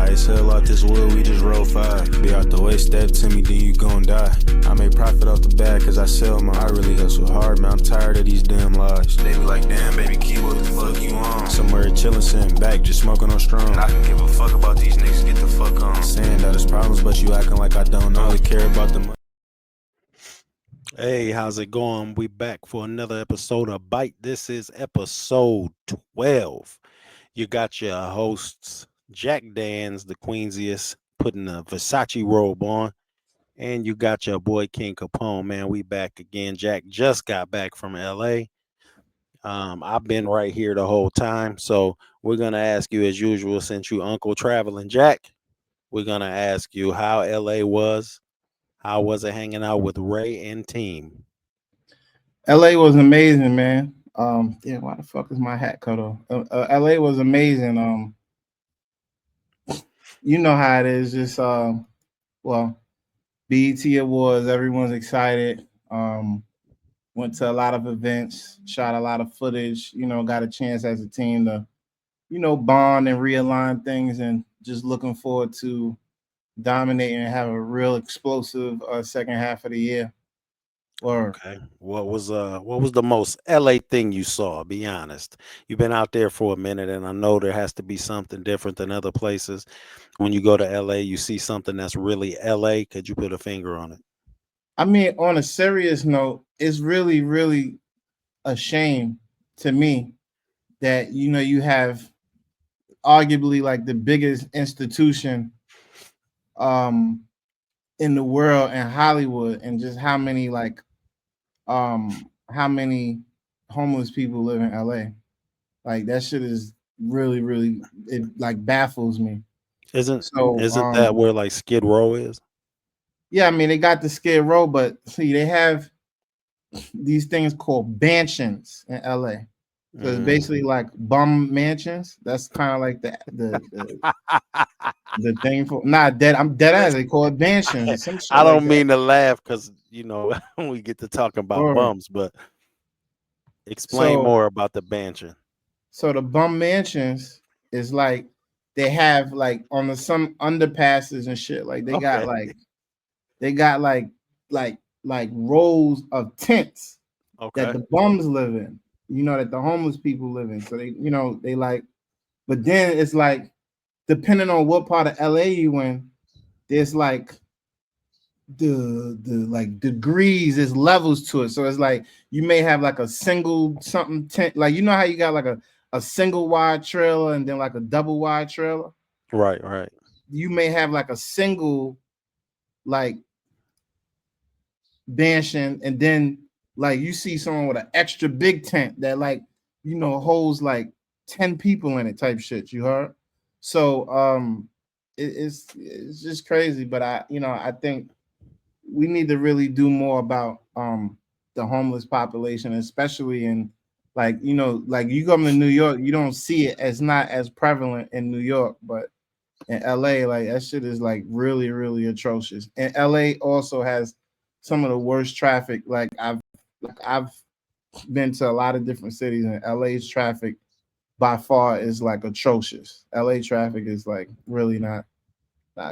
High as hell out this wood, we just roll five. Be out the way, step to me, then you gon' die. I make profit off the bag cause I sell mine. I really hustle hard, man, I'm tired of these damn lies. They be like, damn, baby, key, what the fuck you on? Somewhere chillin', sitting back, just smoking on strong. I can give a fuck about these niggas, get the fuck on. Saying that it's problems, but you acting like I don't only care about the money. Hey, how's it going? We back for another episode of Bite. This is episode 12. You got your hosts, Jack Dans, the Queensiest, putting a Versace robe on. And you got your boy King Capone, man. We back again. Jack just got back from LA. I've been right here the whole time. So we're gonna ask you as usual, since you Uncle Traveling Jack, we're gonna ask you how LA was. How was it hanging out with Ray and team? LA was amazing, man. Yeah, why the fuck is my hat cut off? LA was amazing. You know how it is. Just well, BET Awards. Everyone's excited. Went to a lot of events, shot a lot of footage. Got a chance as a team to, bond and realign things, and just looking forward to dominating and have a real explosive second half of the year. Or Okay. What was the most LA thing you saw? Be honest. You've been out there for a minute and I know there has to be something different than other places. When you go to LA, you see something that's really LA. Could you put a finger on it? I mean, on a serious note, it's really, really a shame to me that you have arguably like the biggest institution um in the world in Hollywood, and just how many homeless people live in LA. Like that shit is really, really, it like baffles me. Isn't So isn't that where like Skid Row is? yeah, I mean they got the Skid Row, but see they have these things called mansions in LA. So it's Mm. basically like bum mansions. That's kind of like the thing for not dead. I'm dead ass. They Listen, call it mansions or some shit I like don't that. mean to laugh because we get to talking about Or bums, but explain so more about the mansion. so the bum mansions is like they have like on the some underpasses and shit. Like Okay. they got like rows of tents that Okay. the bums live in. That the homeless people live in. So they like, but then it's like depending on what part of LA you in, there's like the like degrees, there's levels to it. So it's like you may have like a single something tent, like how you got like a single wide trailer and then like a double wide trailer. Right, right. You may have like a single like mansion, and then like you see someone with an extra big tent that like holds like 10 people in it type shit, you heard? So it's just crazy, but I think we need to really do more about the homeless population, especially in like you come to New York, you don't see it as not as prevalent in New York, but in LA, like that shit is like really, really atrocious. And LA also has some of the worst traffic. I've been to a lot of different cities, and LA's traffic by far is like atrocious. LA traffic is like really not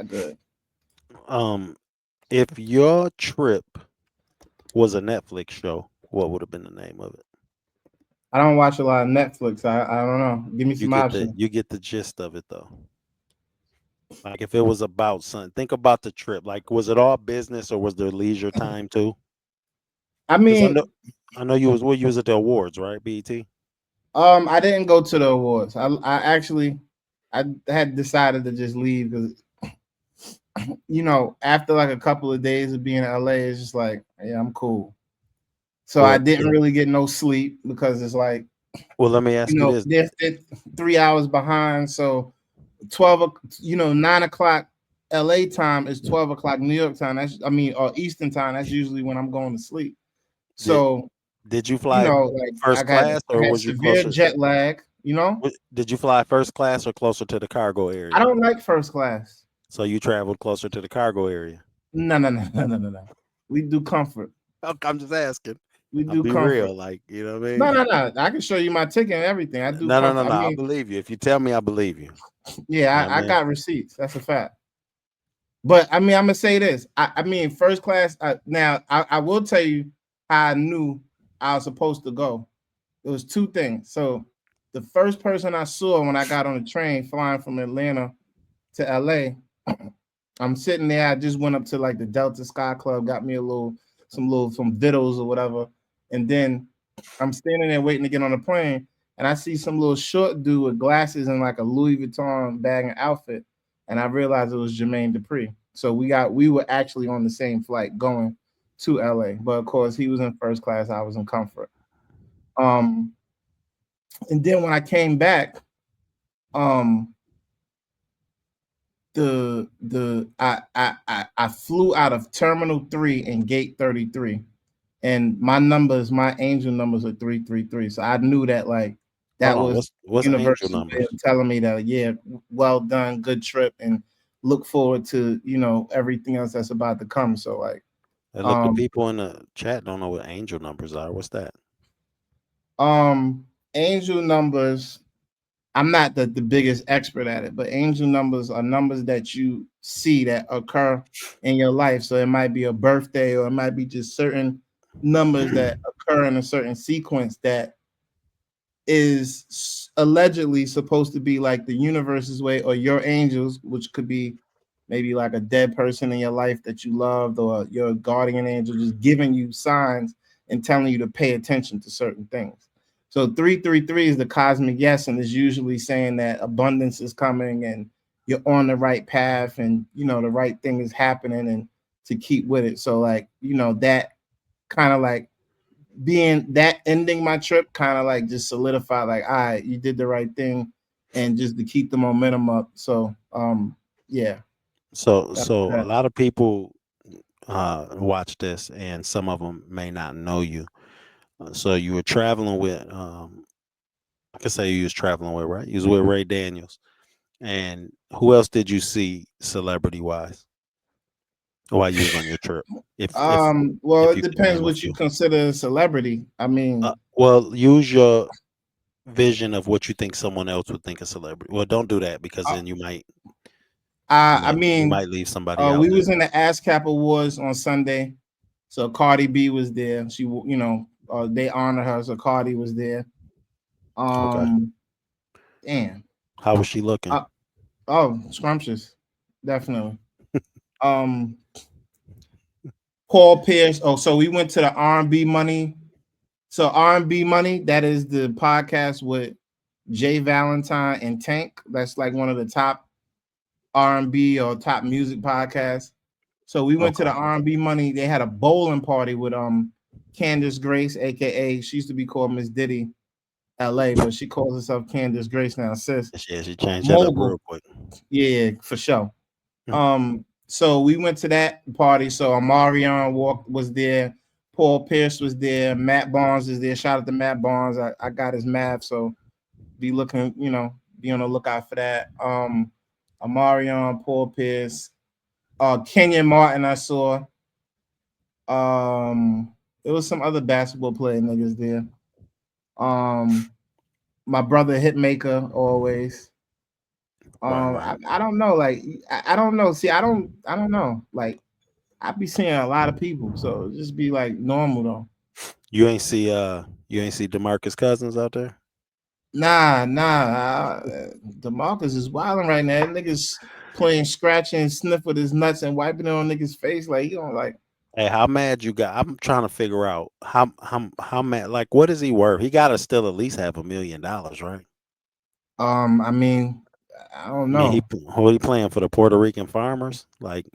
good. Um, if your trip was a Netflix show, what would have been the name of it? I don't watch a lot of Netflix. I don't know. Give me You some get the options. you get the gist of it though. Like if it was about something, think about the trip. Like was it all business or was there leisure time too? I Because I mean, know you was at the awards, right? BET. I didn't go to the awards. I actually I had decided to just leave because after like a couple of days of being in LA, it's just like, yeah, I'm cool. So I Well, didn't really get no sleep because it's like, well, let me ask you this. they're 3 hours behind. So 9 o'clock LA time is 12 o'clock New York time. Or Eastern time. That's usually when I'm going to sleep. Did So, did you fly like first class I or had was you severe closer? jet lag. Did you fly first class or closer to the cargo I area? don't like first class. So you traveled closer to the cargo area. No, no, no, no, no, no, no. We do comfort. I'm just asking. We I'll do be comfort. real, like you know what I No, mean. no, no. I can show you my ticket and everything. I do No, no, no, comfort. I no. I mean, believe you. If you tell me, I believe you. You yeah, know what I I mean? got receipts. That's a fact. But I mean, I'm gonna say this. I mean, first class. Now, I will tell you how I knew I was supposed to go. It was two things. So, the first person I saw when I got on the train flying from Atlanta to LA, I'm sitting there. I just went up to like the Delta Sky Club, got me a some vittles or whatever, and then I'm standing there waiting to get on the plane, and I see some little short dude with glasses and like a Louis Vuitton bag and outfit, and I realized it was Jermaine Dupri. So we were actually on the same flight going to LA, but of course he was in first class, I was in comfort. Um, and then when I came back, um, I flew out of Terminal 3 in Gate 33, and my angel numbers are 333. So I knew that like Hold that on. was What's angel universe's way numbers? of telling me that yeah, well done, good trip, and look forward to everything else that's about to come. So like Hey, look, the um people in the chat don't know what angel numbers are. What's that? um angel numbers, I'm not the biggest expert at it, but angel numbers are numbers that you see that occur in your life. So it might be a birthday, or it might be just certain numbers that occur in a certain sequence that is allegedly supposed to be like the universe's way, or your angels, which could be maybe like a dead person in your life that you loved, or your guardian angel just giving you signs and telling you to pay attention to certain things. So 333 is the cosmic yes, and is usually saying that abundance is coming and you're on the right path, and the right thing is happening, and to keep with it. So like that kind of like being that ending my trip kind of like just solidified like, all right, you did the right thing, and just to keep the momentum up. So yeah, that's So a that. lot of people watch this, and some of them may not know you. So you were traveling with, I could say you was traveling with, right? You was with Ray Daniels, and who else did you see celebrity wise while you was on your trip? Well, If it you could depends name a what you few. consider a celebrity. I mean, Well, use your vision of what you think someone else would think a celebrity. Well, don't do that because uh, then you I might you mean, might leave somebody out we there. was in the ASCAP Awards on Sunday, so Cardi B was there. They honor her, so Cardi was there. Okay. um Damn. How was she looking? uh, oh, scrumptious, definitely. um Paul Pierce. Oh, so we went to the R&B Money. So R&B Money, that is the podcast with Jay Valentine and Tank. That's like one of the top R&B or top music podcasts. So we went to Okay. the R&B Money. They had a bowling party with Candace Grace, aka she used to be called Miss Diddy LA, but she calls herself Candace Grace now, sis. She changed that up Mogul. real quick. Yeah, for sure. Hmm. So we went to that party. So Amarion was there, Paul Pierce was there, Matt Barnes is there. Shout out to Matt Barnes. I got his math, so be looking, be on the lookout for that. Amarion, Paul Pierce, Kenyon Martin, I saw. There was some other basketball player niggas there. Um, my brother Hitmaker always. Right, right. I don't know, like I don't know. See, I don't know. Like I be seeing a lot of people, so just be like normal though. You ain't see DeMarcus Cousins out there? Nah. DeMarcus is wilding right now. That niggas playing scratch and sniff with his nuts and wiping it on niggas' face. Like you don't like. Hey, how mad you got? I'm trying to figure out how mad, like, what is he worth? He gotta still at least have $1 million, right? I mean, I don't I mean, know. who he playing for, the Puerto Rican farmers? Like,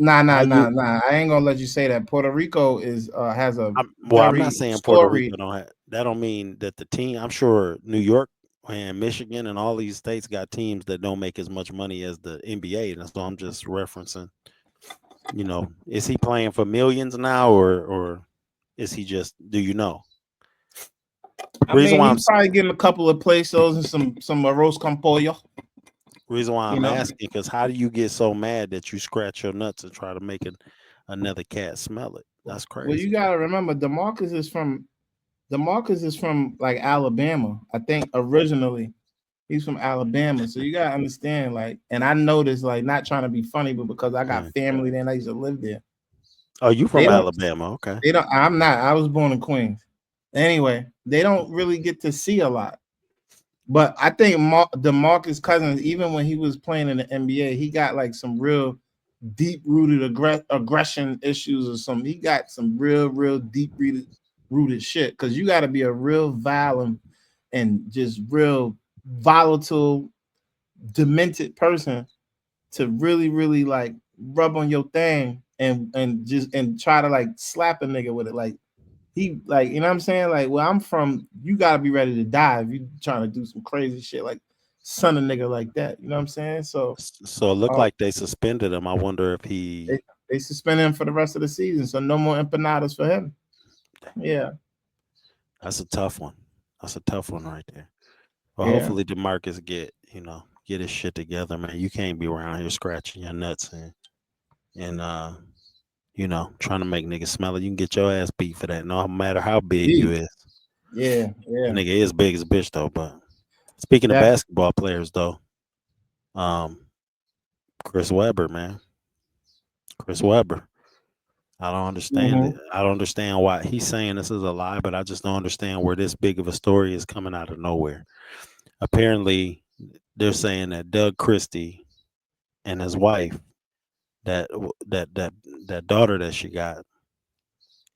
how you Nah. I ain't gonna let you say that. Puerto Rico is has a I'm not very saying Puerto Rico storied. don't have, that don't mean that the team, I'm sure New York and Michigan and all these states got teams that don't make as much money as the NBA. And so I'm just referencing, is he playing for millions now, or is he just, do you know? I Reason mean, why he's probably getting a couple of pesos and some arroz con pollo. reason why You I'm know. asking, because how do you get so mad that you scratch your nuts and try to make another cat smell it? That's Well, you crazy. gotta remember, Demarcus is from like Alabama. I think originally he's from Alabama. So you gotta understand, like, and I noticed, like, not trying to be funny, but because I got Yeah. family there and I used to live there. Oh, you They from don't Alabama? Okay. they don't I'm not. I was born in Queens. Anyway, they don't really get to see a lot. But I think DeMarcus Cousins, even when he was playing in the NBA, he got like some real deep rooted aggression issues or something. He got some real deep rooted shit. Because you got to be a real violent and just real volatile, demented person to really like rub on your thing and try to like slap a nigga with it. Like he like, you know what I'm saying? Like where I'm from, you gotta be ready to die if you trying to do some crazy shit like son a nigga like that. You know what I'm saying? So So it looked uh, like they suspended him. I wonder if they, he. they suspend him for the rest of the season. So no more empanadas for him. Yeah, That's a tough one. That's a tough one right there. Well, yeah. hopefully Demarcus get his shit together, man. You can't be around here scratching your nuts and trying to make niggas smell it. You can get your ass beat for that, no matter how big you Gee, is. yeah, A yeah. nigga is big as a bitch though. But speaking of That basketball players though, um, Chris Webber, man, Chris Webber. I don't understand it. mm-hmm. I don't understand why he's saying this is a lie, but I just don't understand where this big of a story is coming out of nowhere. Apparently, they're saying that Doug Christie and his wife, that that daughter that she got,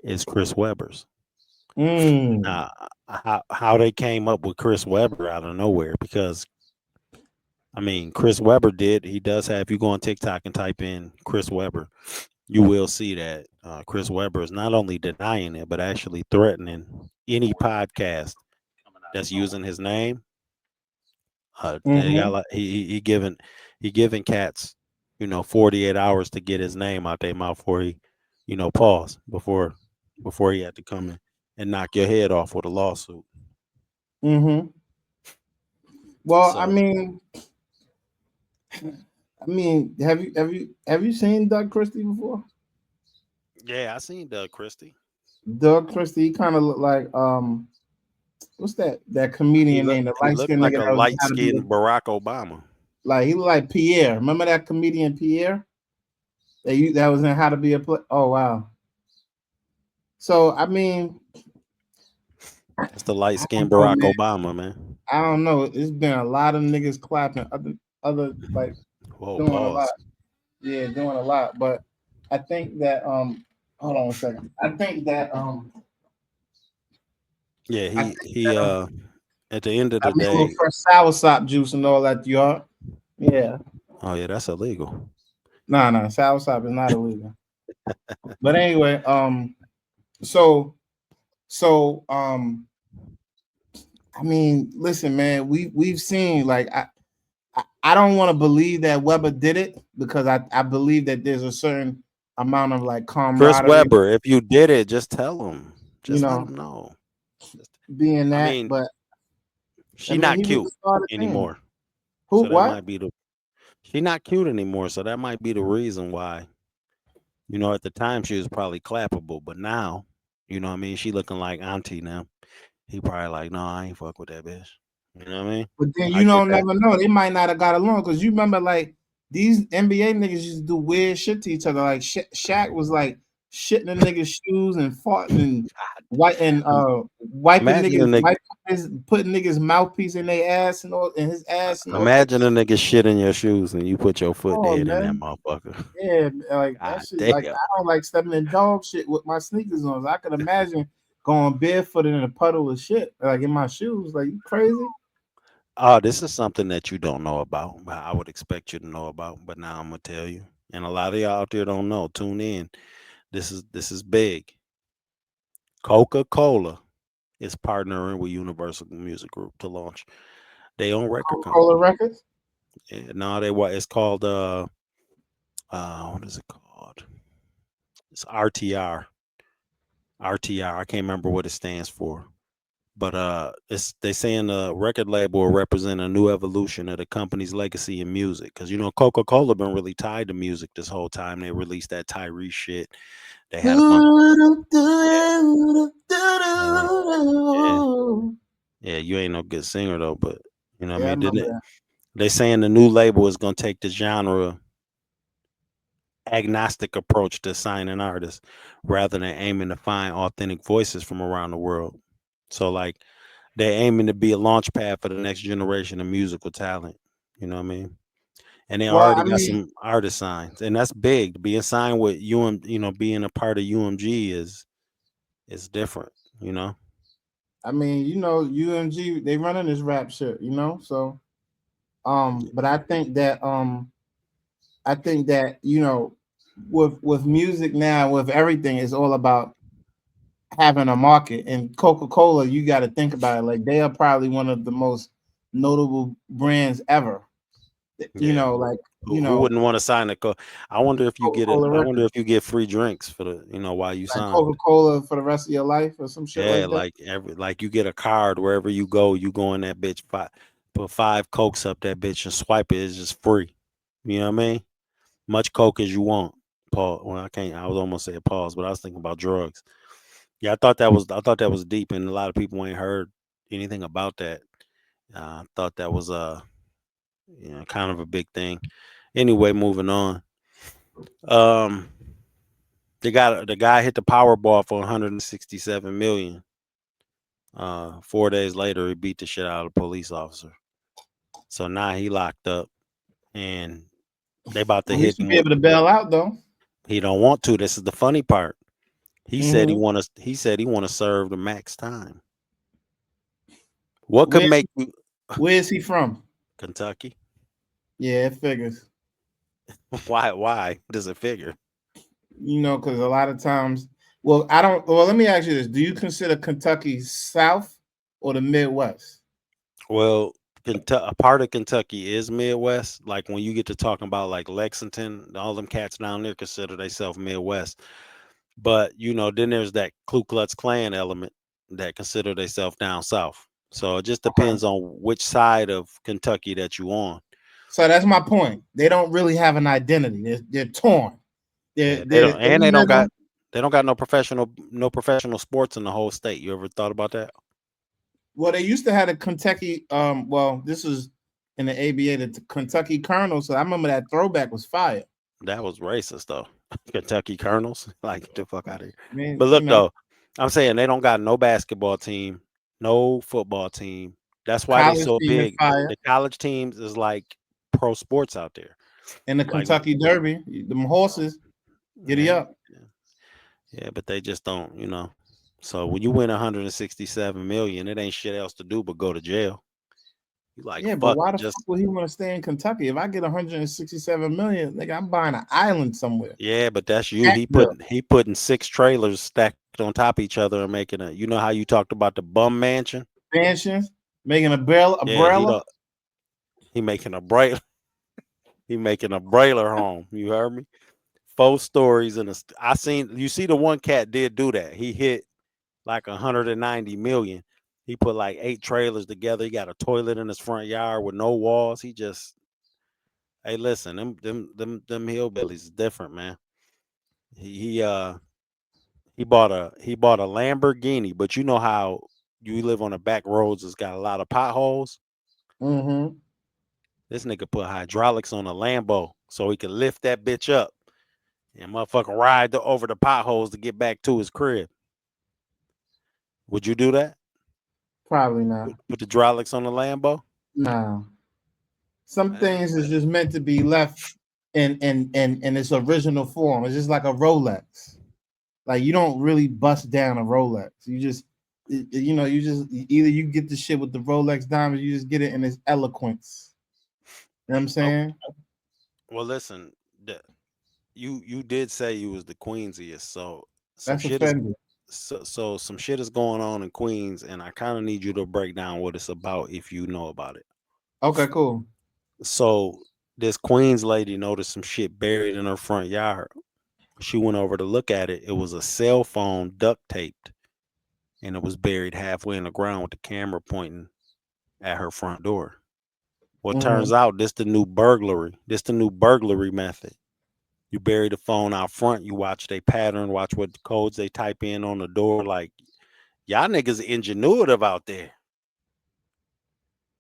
is Chris Webber's. Mm, Now, how they came up with Chris Webber out of nowhere? Because I mean, Chris Webber did. He does have. If you go on TikTok and type in Chris Webber, you will see that Chris Webber is not only denying it, but actually threatening any podcast that's using his name. They got mm-hmm. like he giving cats 48 hours to get his name out their mouth before he pause before he had to come in and knock your head off with a lawsuit. Mm-hmm. Well, So I mean, have you seen Doug Christie before? yeah, I seen Doug Christie. Doug Christie, he kind of look like what's that He comedian look name? The he light looked skinned like nigga a that was light how to be a, skinned Barack Obama. like he look like Pierre. Remember that comedian Pierre that was in How to Be a Play? Oh wow. So I mean, That's the light I don't skinned know, Barack man. Obama, man. I don't know. It's been a lot of niggas clapping, other like Whoa, doing a lot. pause. Yeah, doing a lot. But I think that hold on a second. Yeah, I he think he that at the end of I the mean a little day, fresh sour sop juice and all that, y'all. Yeah. oh yeah, that's illegal. Nah, sour sop is not illegal. But anyway, so so I mean, listen, man, we've seen like I don't want to believe that Weber did it because I believe that there's a certain amount of like Chris camaraderie, Webber, if you did it, just tell him. you Just let know, him know. Just- being I that. mean, But I she mean, not he was cute the starter thing. anymore. Who? So that What? might be the she not cute anymore. So that might be the reason why. At the time she was probably clappable, but now, what I mean, she looking like auntie now. He probably like, no, I ain't fuck with that bitch. You know what I mean? But then I you get don't that. never know. They might not have got along because you remember like these NBA niggas used to do weird shit to each other. Like Shaq was like shitting in niggas' shoes and farting and white and Im- wiping Imagine a niggas, nigga, putting niggas mouthpiece in their ass and all in his ass and all type of imagine a shit. nigga shit in your shoes and you put your foot Oh dead in that man. motherfucker. Yeah, like that God shit. Like damn. I don't like stepping in dog shit with my sneakers on. So I could imagine going barefooted in a puddle of shit, like in my shoes. Like you crazy? Oh, this is something that you don't know about, but I would expect you to know about. But now I'm gonna tell you, and a lot of y'all out there don't know. Tune in. This is big. Coca-Cola is partnering with Universal Music Group to launch their own record Coca-Cola company. Records. No, they what? It's called what is it called? It's RTR. RTR. I can't remember what it stands for. But it's they saying the record label will represent a new evolution of the company's legacy in music. Cause Coca-Cola been really tied to music this whole time. They released that Tyrese shit. They had a bunch. Yeah, yeah, yeah. You ain't no good singer though, but you know what I Yeah, I mean. Didn't remember it? that. They saying the new label is gonna take the genre agnostic approach to signing artists rather than aiming to find authentic voices from around the world. So like they're aiming to be a launch pad for the next generation of musical talent. You know what I mean? And they Well, already I got mean, some artist signs, and that's big. Being signed with being a part of UMG is different. You know, UMG they running this rap shit, So but I think that with music now, with everything, it's all about having a market. And Coca-Cola, you got to think about it. Like they are probably one of the most notable brands ever. yeah. Like Who wouldn't want to sign a co? I wonder if you get it. Coca-Cola I wonder record, if you get free drinks for the while you like sign. Coca-Cola for the rest of your life or some shit Yeah, like that. like you get a card wherever you go. You go in that bitch, put 5 Cokes up that bitch and swipe it. It's just free. You know what I mean? Much coke as you want. Pause. Well, I can't. I was almost saying pause, but I was thinking about drugs. Yeah, I thought that was deep, and a lot of people ain't heard anything about that. I thought that was kind of a big thing. Anyway, moving on. Um, the guy hit the Powerball for 167 million. 4 days later, he beat the shit out of a police officer. So now he locked up, and they about to Well, he hit should him be with. able to bail out though. He don't want to. This is the funny part. He said he hmm want to. He said he want to serve the max time. What could Where make you Where is he from? Kentucky? Yeah, it figures. Why? Why does it figure? Because a lot of times, well, I don't. Well, let me ask you this: do you consider Kentucky South or the Midwest? Well, a part of Kentucky is Midwest. Like when you get to talking about like Lexington, all them cats down there consider themselves Midwest. But then there's that Ku Klux Klan element that consider themselves down south. So it just Okay. depends on which side of Kentucky that you on. So that's my point. They don't really have an identity. They're torn. Yeah, they They're don't, in and the middle. they don't got no professional sports in the whole state. You ever thought about that? Well, they used to have a Kentucky. Well, this was in the ABA, the Kentucky Colonel. So I remember that throwback was fire. That was racist though. Kentucky Colonels, like get the fuck out of here. I mean, But look though, I'm saying they don't got no basketball team, no football team. That's why they college so team is big. The, fire, the college teams is like pro sports out there. and the Like, Kentucky Derby, them horses, giddy yeah, up. yeah, yeah, but they just don't. So when you win 167 million, it ain't shit else to do but go to jail. You like Yeah, but fuck why it, the fuck just would he want to stay in Kentucky? If I get 167 million, nigga, I'm buying an island somewhere. yeah, but that's you. He Jacksonville. putting he putting 6 trailers stacked on top of each other and making a. You know how you talked about the bum mansion? Mansions, making a barrel, a Yeah, he brella. don't. He making a brailer. He making a brailer home. You heard me? 4 stories in a. I seen. You see, the one cat did do that. He hit like 190 million. He put like 8 trailers together. He got a toilet in his front yard with no walls. He just. Hey, listen, them hillbillies is different, man. He he bought a Lamborghini, but you know how you live on the back roads. It's got a lot of potholes. Mm-hmm. This nigga put hydraulics on a Lambo so he could lift that bitch up and motherfucker ride over the potholes to get back to his crib. Would you do that? Probably not. Put the hydraulics on the Lambo? Nah. Some Eh, things is just meant to be left in its original form. It's just like a Rolex. Like you don't really bust down a Rolex. You just you just either you get the shit with the Rolex diamonds, you just get it in its eloquence. You know what I'm Oh, saying? well, listen, you did say you was the Queensiest, so some That's shit is offended. some shit is going on in Queens, and I kind of need you to break down what it's about if you know about it. Okay, cool. So this Queens lady noticed some shit buried in her front yard. She went over to look at it. It was a cell phone duct taped and it was buried halfway in the ground with the camera pointing at her front door. Well, it Hmm. turns out this the new burglary. This the new burglary method. You bury the phone out front. You watch they pattern. Watch what codes they type in on the door. Like y'all niggas ingenuitive out there.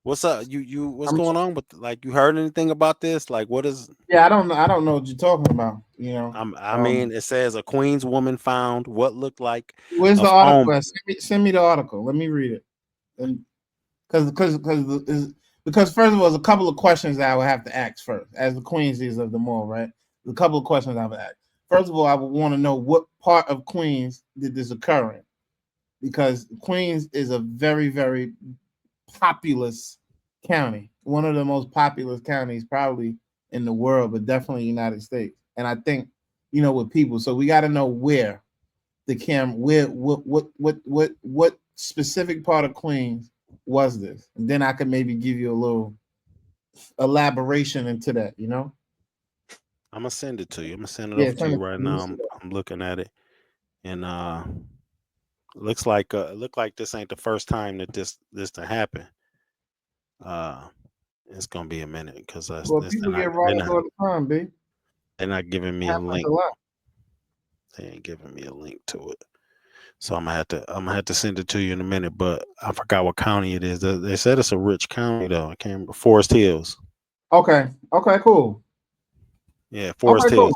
What's up? What's I'm going on with like you heard anything about this? Like what is yeah, I don't know. I don't know what you're talking about. You know, I mean, it says a Queens woman found what looked like where's a the phone. article? Send me the article. Let me read it. And because first of all, there's a couple of questions that I would have to ask first, as the Queensies of the mall, right? There's a couple of questions I would ask. First of all, I would want to know what part of Queens did this occur in, because Queens is a very, very populous county, one of the most populous counties probably in the world, but definitely United States. And I think, with people, so we got to know where where what specific part of Queens was this, and then I could maybe give you a little elaboration into that. I'm gonna send it to you. I'm gonna send it Yeah, over to send you it. right Let me now. see that. I'm looking at it, and looks like this ain't the first time that this to happen. Uh, it's gonna be a minute because Well, people get they're robbed not all the time, B. they're not giving me a Happens a link. lot. They ain't giving me a link to it. So I'm gonna have to send it to you in a minute. But I forgot what county it is. They said it's a rich county though. I can't remember. Forest Hills. Okay. Okay. Cool. Yeah, Okay. Forest Cool. Hills.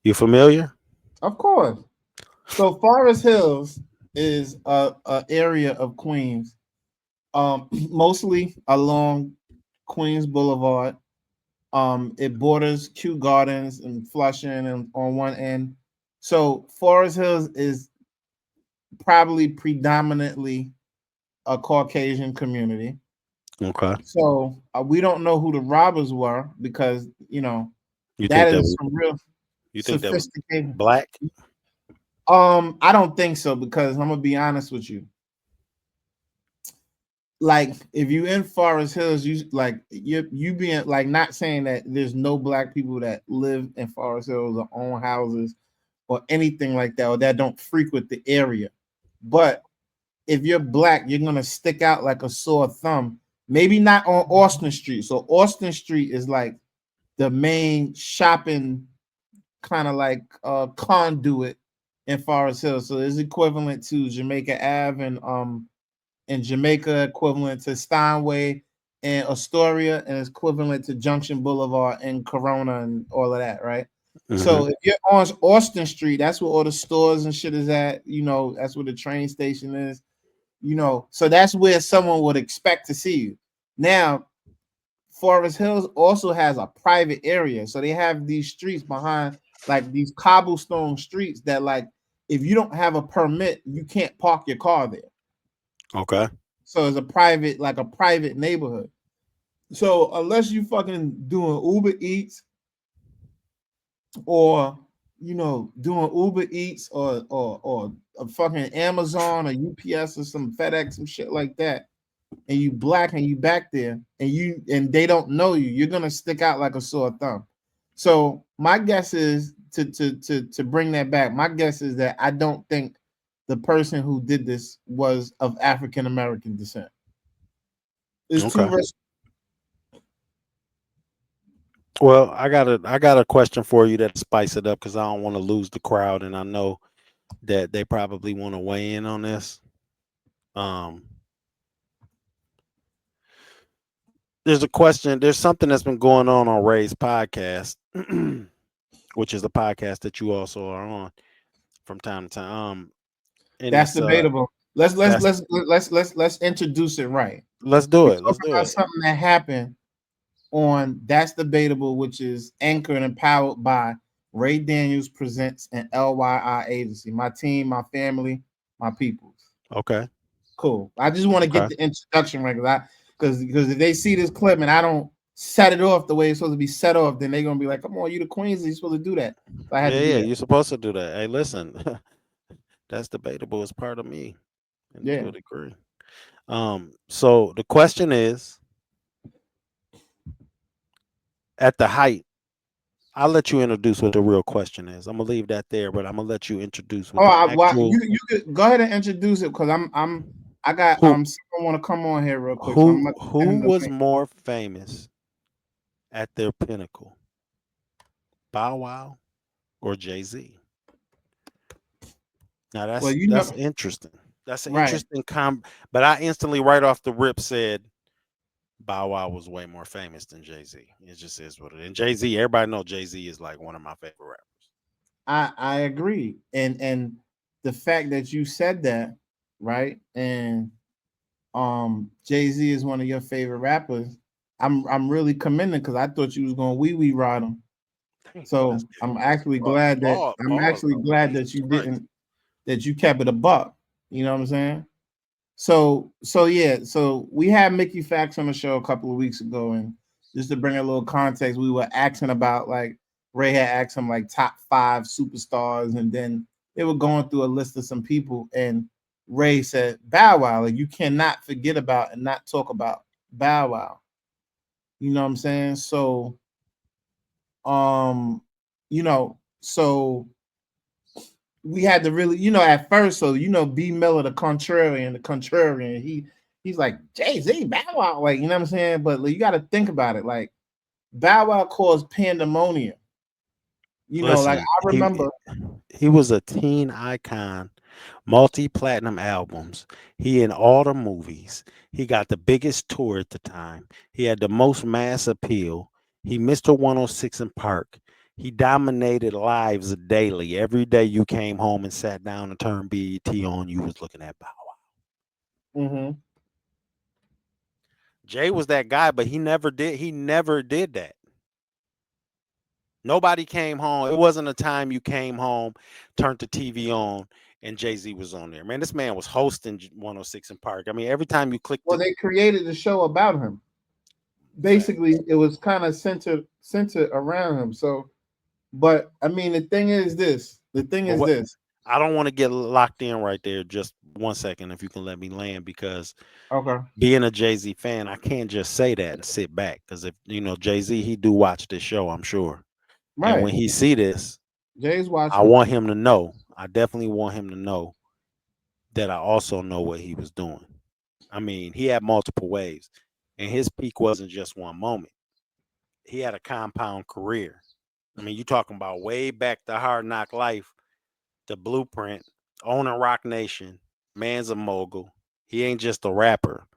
You familiar? Of course. So Forest Hills is a area of Queens, mostly along Queens Boulevard. It borders Kew Gardens and Flushing and on one end. So Forest Hills is probably predominantly a Caucasian community. Okay. So we don't know who the robbers were, because You that think that is was some real you think that was sophisticated. black? I don't think so, because I'm gonna be honest with you. Like, if you in Forest Hills, you being like, not saying that there's no black people that live in Forest Hills or own houses or anything like that, or that don't frequent the area. But if you're black, you're gonna stick out like a sore thumb. Maybe not on Austin Street. So Austin Street is like the main shopping kind of like conduit in Forest Hills. So it's equivalent to Jamaica Ave and in Jamaica, equivalent to Steinway and Astoria, and it's equivalent to Junction Boulevard and Corona and all of that, right? Hmm. So if you're on Austin Street, that's where all the stores and shit is at. That's where the train station is. So that's where someone would expect to see you. Now, Forest Hills also has a private area, so they have these streets behind, like these cobblestone streets that, like, if you don't have a permit, you can't park your car there. Okay. So it's like a private neighborhood. So unless you fucking doing Uber Eats, or doing Uber Eats, or a fucking Amazon or UPS or some FedEx, some shit like that, and you black and you back there, and they don't know you, you're gonna stick out like a sore thumb. So my guess is, to bring that back. My guess is that I don't think the person who did this was of African American descent. It's too Okay. risky. Well, I got a question for you that spice it up because I don't want to lose the crowd, and I know that they probably want to weigh in on this. Um, there's a question. There's something that's been going on Ray's podcast, which is a podcast that you also are on from time to time. And That's it's debatable. Let's let's that's let's let's let's let's introduce it right. let's do We're it. Let's talking do about it. something that happened on That's Debatable, which is anchored and powered by Ray Daniels Presents and LYI Agency. My team, my family, my people. Okay. Cool. I just want to get Okay. the introduction right, because if they see this clip and I don't set it off the way it's supposed to be set off, then they're gonna be like, "Come on, you the Queens, you're supposed to do that." So I had Yeah, to do yeah. that. You're supposed to do that. Hey, listen, that's debatable. It's part of me, and Yeah. to a degree. So the question is, at the height, I'll let you introduce what the real question is. I'm gonna leave that there, but I'm gonna let you introduce what Oh, the why, actual you could go ahead and introduce it because I got who someone want to come on here real quick, so I'm gonna send who him the was link. more famous at their pinnacle, Bow Wow or Jay-Z? Now Well, that's interesting. That's an right. interesting but I instantly right off the rip said Bow Wow was way more famous than Jay-Z. It just is what it is. And Jay-Z, everybody know Jay-Z is like one of my favorite rappers. I agree, and the fact that you said that, right, and Jay Z is one of your favorite rappers. I'm really commending because I thought you was gonna wee ride him. Damn, So that's I'm actually pause, glad that pause though. Jesus you Christ. didn't, that you kept it a buck. You know what I'm saying? So yeah, so we had Mickey Fax on the show a couple of weeks ago, and just to bring a little context, we were asking about, like, Ray had asked him like top 5 superstars, and then they were going through a list of some people, and Ray said Bow Wow. Like, you cannot forget about and not talk about Bow Wow. You know what I'm saying? So um, so we had to really, at first, so B Miller, the contrarian, he's like Jay-Z, Bow Wow, like, you know what I'm saying? But like, you got to think about it, like, Bow Wow caused pandemonium. Like, Listen, I remember. he was a teen icon, multi-platinum albums. He in all the movies. He got the biggest tour at the time. He had the most mass appeal. He Mr. 106 in Park. He dominated lives daily. Every day you came home and sat down and turned BET on, you was looking at Bow Wow. Hmm. Jay was that guy, but he never did that. Nobody came home. It wasn't a time you came home, turned the TV on, and Jay Z was on there. Man, this man was hosting 106 in Park. I mean, every time you clicked Well, it, they created a show about him. Basically, facts. it was kind of centered around him. So, but I mean, the thing is this. The thing But is what this. I don't want to get locked in right there. Just 1 second, if you can let me land, because Okay. being a Jay Z fan, I can't just say that and sit back. Because if Jay Z, he do watch this show, I'm sure. And Right. when he see this, Jay's I watching. want him to know. I definitely want him to know that I also know what he was doing. I mean, he had multiple waves, and his peak wasn't just one moment. He had a compound career. I mean, you talking about way back to Hard Knock Life, the Blueprint, owning Rock Nation, man's a mogul. He ain't just a rapper.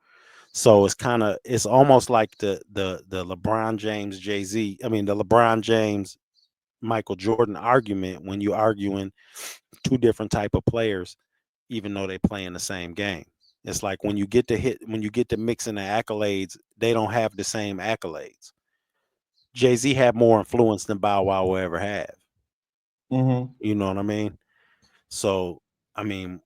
So it's almost like the LeBron James Jay Z. I mean, the LeBron James Michael Jordan argument when you arguing two different type of players, even though they play in the same game. It's like when you get to mixing the accolades, they don't have the same accolades. Jay Z had more influence than Bow Wow will ever have. Hmm. You know what I mean? So, I mean,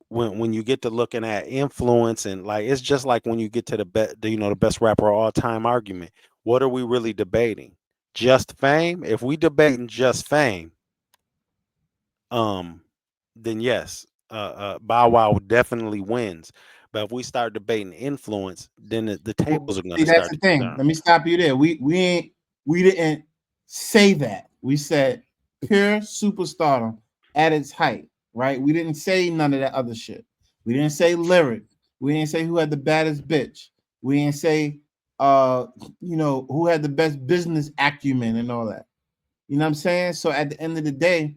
when you get to looking at influence, and like it's just like when you get to the best rapper of all time argument. What are we really debating? Just fame? If we debating just fame, um, then yes, Bow Wow definitely wins. But if we start debating influence, then the Well, tables are going see, to that's start the to thing. turn. Let me stop you there. We didn't say that. We said pure superstardom at its height, right? We didn't say none of that other shit. We didn't say lyric. We didn't say who had the baddest bitch. We didn't say uh who had the best business acumen and all that. You know what I'm saying? So at the end of the day,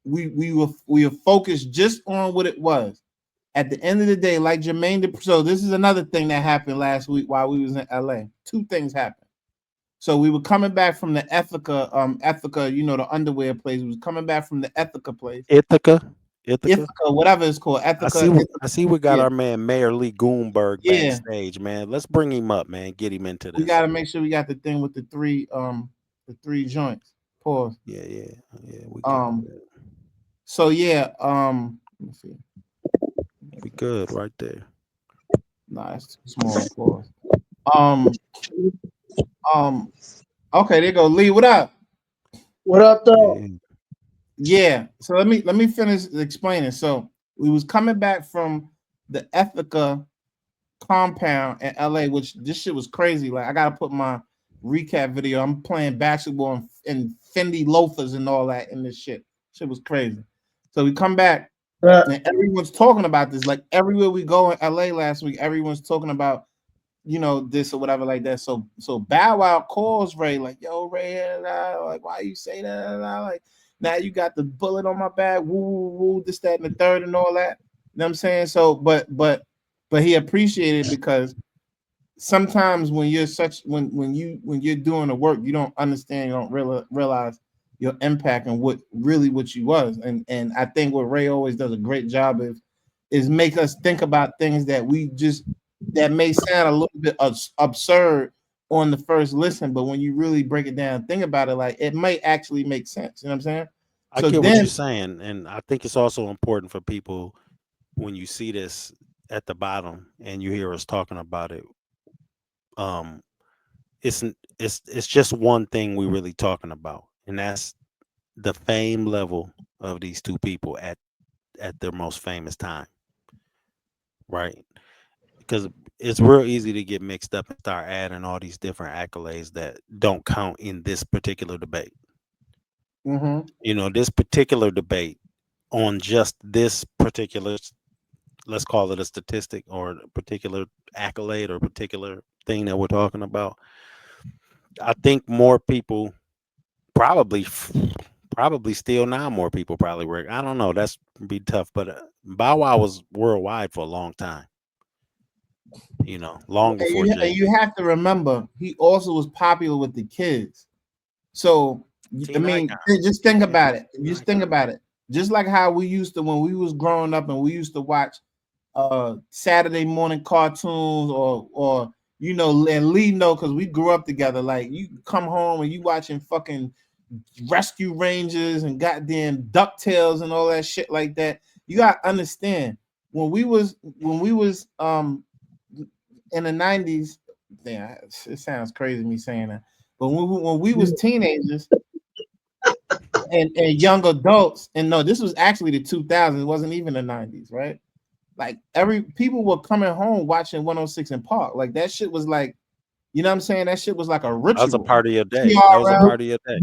we were focused just on what it was. At the end of the day, like Jermaine so this is another thing that happened last week while we was in LA. Two things happened. So we were coming back from the Ethica, the underwear place. We was coming back from the Ethica place. Ithaca, Ithaca. Ithaca, whatever it's called. I see. We got Yeah, our man Mayor Lee Goonberg yeah. backstage, man. Let's bring him up, man. Get him into We this. gotta make sure we got the thing with the three joints. Pause. Yeah, yeah, yeah. We good. Um, so yeah, let me see. We good right there. Nah, it's too small. Pause. Um, um, okay, there you go. Lee, what up? What up, though? Yeah. Yeah. So let me finish explaining. So we was coming back from the Ethica compound in LA, which this shit was crazy. Like, I gotta put my recap video. I'm playing basketball and Fendi loafers and all that in this shit. Shit was crazy. So we come back Uh, and everyone's talking about this. Like everywhere we go in LA last week, everyone's talking about this or whatever like that. So Bow Wow calls Ray like, yo, Ray, like why you say that? Like now you got the bullet on my back, woo, woo, woo, this, that, and the third, and all that. You know what I'm saying? So, but he appreciated it because sometimes when you're when you're doing the work, you don't understand, you don't realize your impact and what you was. And I think what Ray always does a great job is make us think about things that may sound a little bit absurd on the first listen, but when you really break it down, think about it, like it might actually make sense. You know what I'm saying? I So get what then, you're saying, and I think it's also important for people when you see this at the bottom and you hear us talking about it. Um, it's just one thing we really talking about, and that's the fame level of these two people at their most famous time, right? Because it's real easy to get mixed up and start adding all these different accolades that don't count in this particular debate. mhm. This particular debate on just this particular, let's call it a statistic or a particular accolade or particular thing that we're talking about. I think more people probably, probably still now more people probably work. I don't know. That's be tough, but Bow Wow was worldwide for a long time. Long and before you, Jay and you Z. have to remember, he also was popular with the kids. So I Teen mean, icon. just think Yeah, about it. teen Just think icon. about it. Just like how we used to when we was growing up and we used to watch Saturday morning cartoons or and Lee know because we grew up together. Like you come home and you watching fucking Rescue Rangers and goddamn DuckTales and all that shit like that. You gotta understand when we was in the 90s. Yeah, it sounds crazy me saying that. But when we was teenagers and young adults, and no, this was actually the 2000s. It wasn't even the 90s, right? Like every people were coming home watching 106 in Park. Like that shit was like, you know what I'm saying? That shit was like a That was a ritual. part of your day. That was a TRL, part of your day.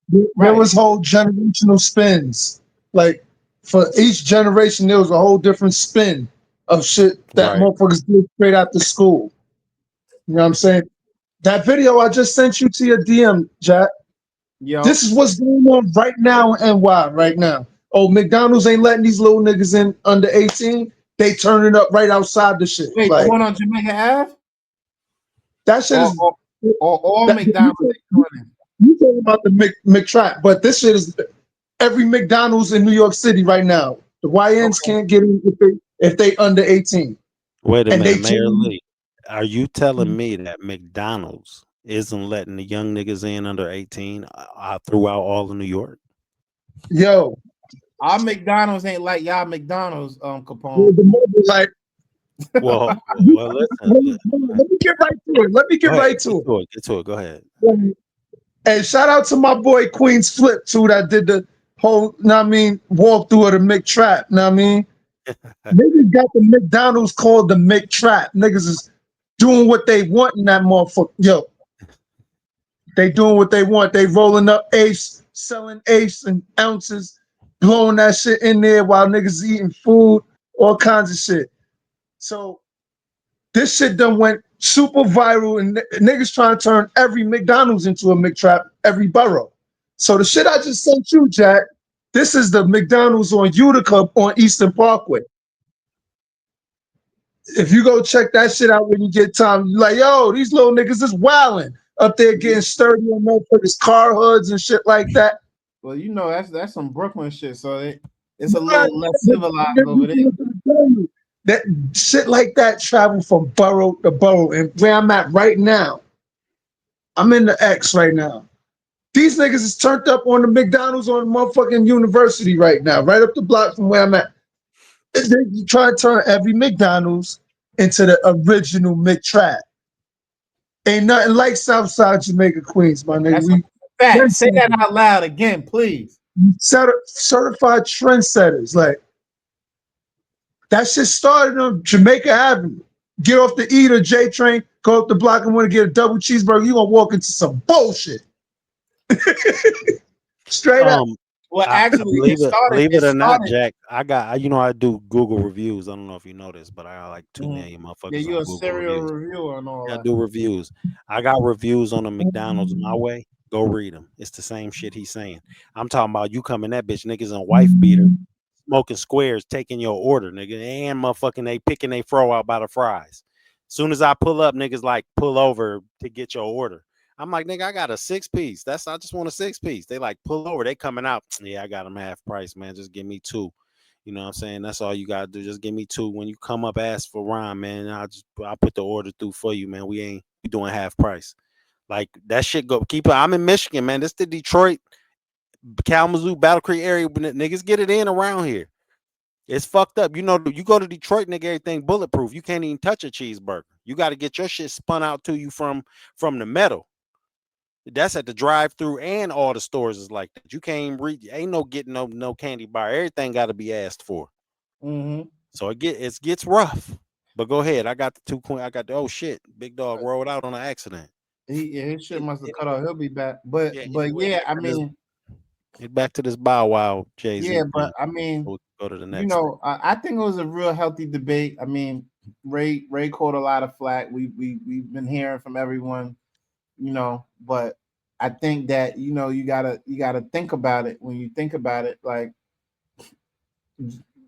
there right? was whole generational spins. Like for each generation, there was a whole different spin of shit that Right. motherfuckers did straight after school. You know what I'm saying? That video I just sent you to your DM, Jack. Yo, This is what's going on right now in NY right now. Oh, McDonald's ain't letting these little niggas in under 18. They turning up right outside the shit. wait, the Like one on Jamaica Ave, that shit or is or, or all that McDonald's they doing it? you talking about the McTrap, but this shit is every McDonald's in New York City right now. The YNs Okay. can't get in if they under 18. Wait a And minute, they Mayor turn Lee. Are you telling me that McDonald's isn't letting the young niggas in under 18 throughout all of New York? yo, Our McDonald's ain't like y'all McDonald's, Capone. the mother like Listen. let me get right to it. Let me Go get ahead. right Get to to it. Get to it. Go ahead. it. And shout out to my boy Queen's Flip too that did the whole, know what I mean, walkthrough of the McTrap. Know what I mean? Niggas got the McDonald's called the McTrap. Niggas is doing what they want in that motherfucker. Yo, they doing what they want. They rolling up apes, selling apes and ounces, blowing that shit in there while niggas eating food, all kinds of shit. So this shit done went super viral, and niggas trying to turn every McDonald's into a McTrap, every borough. So the shit I just sent you, Jack, this is the McDonald's on Utica on Eastern Parkway. If you go check that shit out when you get time, you like, yo, these little niggas is wilding up there getting sturdy on motherfuckers' car hoods and shit like that. Well, that's some Brooklyn shit. So it's a But little less civilized over there. that shit like that travel from borough to borough. And where I'm at right now, I'm in the X right now. These niggas is turned up on the McDonald's on motherfucking University right now, right up the block from where I'm at. They try to turn every McDonald's into the original McTrap. Ain't nothing like Southside Jamaica, Queens, my nigga. That's a We fact. Say that trendsetters, out loud again, please. certified trendsetters. Like that shit started on Jamaica Avenue. Get off the E to J train, go up the block and want to get a double cheeseburger, you gonna walk into some bullshit. Straight up. Um, Well, I actually, believe it, believe it it or not, started. Jack. I do Google reviews. I don't know if you know this, but I got like 2 million Yeah, motherfuckers you're on a Google serial reviews. reviewer and all I that. do reviews. I got reviews on the McDonald's my way. Go read them. It's the same shit he's saying. I'm talking about you coming that bitch niggas and wife beater, smoking squares, taking your order, nigga, and motherfucking they picking they fro out by the fries. Soon as I pull up, niggas like pull over to get your order. I'm like, nigga, I got a 6-piece. I just want a 6-piece. They like pull over. They coming out. Yeah, I got them half price, man. Just give me two. You know what I'm saying? That's all you gotta do. Just give me two. When you come up, ask for Ron, man. I'll put the order through for you, man. We doing half price. Like that shit go keep it. I'm in Michigan, man. This the Detroit, Kalamazoo, Battle Creek area. Niggas get it in around here. It's fucked up. You know, you go to Detroit, nigga, everything bulletproof. You can't even touch a cheeseburger. You got to get your shit spun out to you from the metal. That's at the drive-through, and all the stores is like that. You can't even read. Ain't no getting no candy bar. Everything got to be asked for. Mm-hmm. So it gets rough. But go ahead. I got the two coin. I got the oh shit. Big dog rolled out on an accident. Yeah, his shit must have cut Anyway, off. He'll be back. But yeah. but Anyway, yeah, back I to this. mean, Get back to this Bow Wow Jay yeah, Z but thing. I mean, We'll go to the you next thing. know, I think it was a real healthy debate. I mean, Ray caught a lot of flack. We've been hearing from everyone, but I think that you gotta think about it. When you think about it, like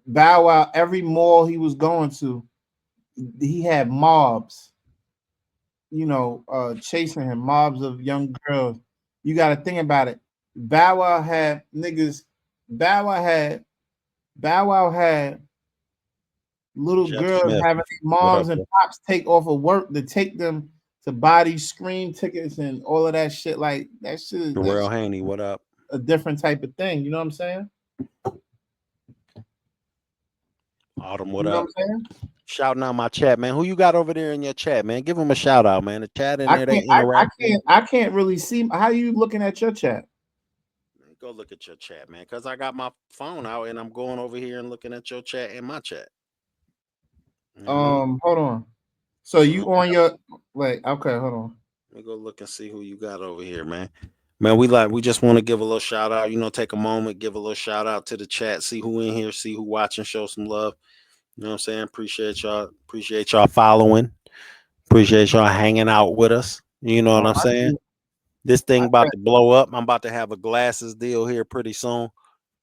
Bow Wow, every mall he was going to, he had mobs, chasing him, mobs of young girls. You got to think about it. Bow Wow had niggas. Bow Wow had Bow Wow had little Jeff girls Smith. having their What moms up, and bro? pops take off of work to take them to buy these screen tickets and all of that shit. Like that's Darrell Haney, what up? a different type of thing. You know what I'm saying? Autumn, what You know what up? I'm saying? Shouting out my chat, man. Who you got over there in your chat, man? Give them a shout out, man. The chat in I there, they can't. I interacting. can't. I can't really see. How you looking at your chat? Go look at your chat, man. Cause I got my phone out and I'm going over here and looking at your chat and my chat. You know what I mean? Hold on. So Go you look on your wait? Okay, hold on. Let me go look and see who you got over here, man. Man, we just want to give a little shout out. Take a moment, give a little shout out to the chat, see who in here, see who watching, show some love. You know what I'm saying? Appreciate y'all following. Appreciate y'all hanging out with us. You know Oh, what I'm I saying? see. This thing I about think, to blow up. I'm about to have a glasses deal here pretty soon.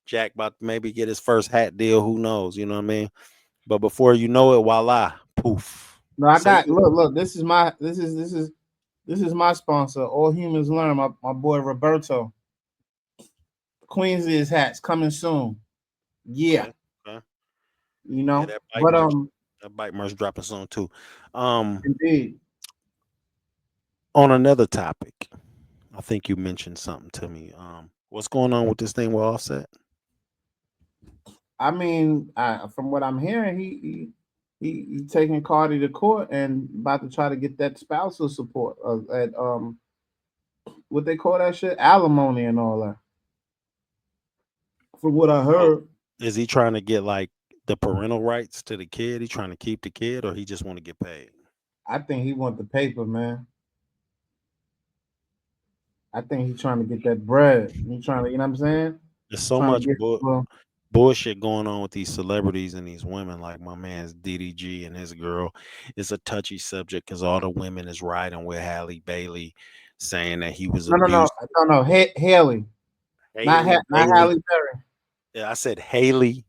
Jack about to maybe get his first hat deal. Who knows? You know what I mean? But before you know it, voila, poof. no, I Say got. Look. This is my sponsor. All Humans Learn. My boy Roberto. Queens's hats coming soon. Yeah, okay, okay. you Yeah, know. But that bite merch dropping soon too. Um, indeed. on another topic, I think you mentioned something to me. What's going on with this thing with Offset? I mean, from what I'm hearing, he taking Cardi to court and about to try to get that spousal support at what they call that shit, alimony and all that. From what I Oh, heard, is he trying to get like the parental rights to the kid? He trying to keep the kid, or he just want to get paid? I think he want the paper, man. I think he's trying to get that bread. He trying to, you know what I'm saying? There's so Trying to much get. Well, bullshit going on with these celebrities and these women, like my man's DDG and his girl. It's a touchy subject because all the women is riding with Halle Bailey, saying that he was no, no, no, abused. no, no. Haley, Haley Not Bailey. Halle Berry. Yeah, I said Haley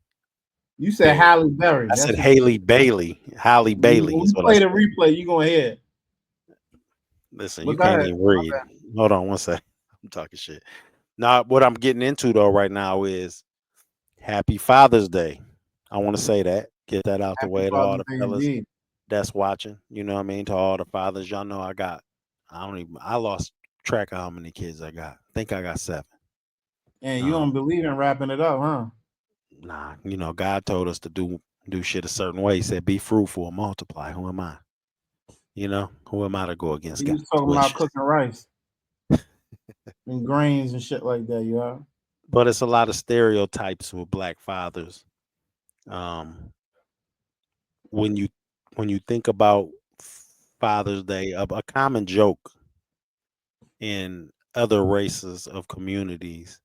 You said Bailey. Halle Berry. I said That's what. Haley Bailey. Halle Bailey When is we what I play the said. replay, you gonna hear it. Listen, But you go can't ahead. even read. Hold on one sec. I'm talking shit. Now, what I'm getting into though right now is Happy Father's Day. I want to say that. Get that out the Happy way to all Father's the Day fellas indeed. that's watching. You know what I mean? To all the fathers, y'all know I lost track of how many kids I got. I think I got 7. And you Um, don't believe in wrapping it up, huh? nah, God told us to do shit a certain way. He said, be fruitful and multiply. Who am I? Who am I to go against You was God's talking about wishes? cooking rice and grains and shit like that, you know? But it's a lot of stereotypes with black fathers. Um, when you when you think about Father's Day, a common joke in other races of communities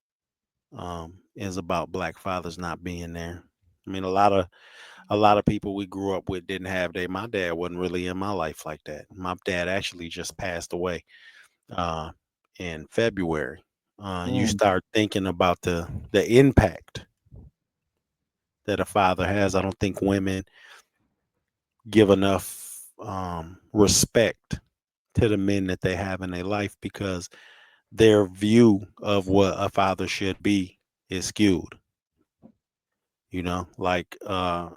is about black fathers not being there. I mean, a lot of people we grew up with didn't have they. My dad wasn't really in my life like that. My dad actually just passed away uh, in February. You Mm, start thinking about the impact that a father has. I don't think women give enough respect to the men that they have in their life because their view of what a father should be is skewed. Like a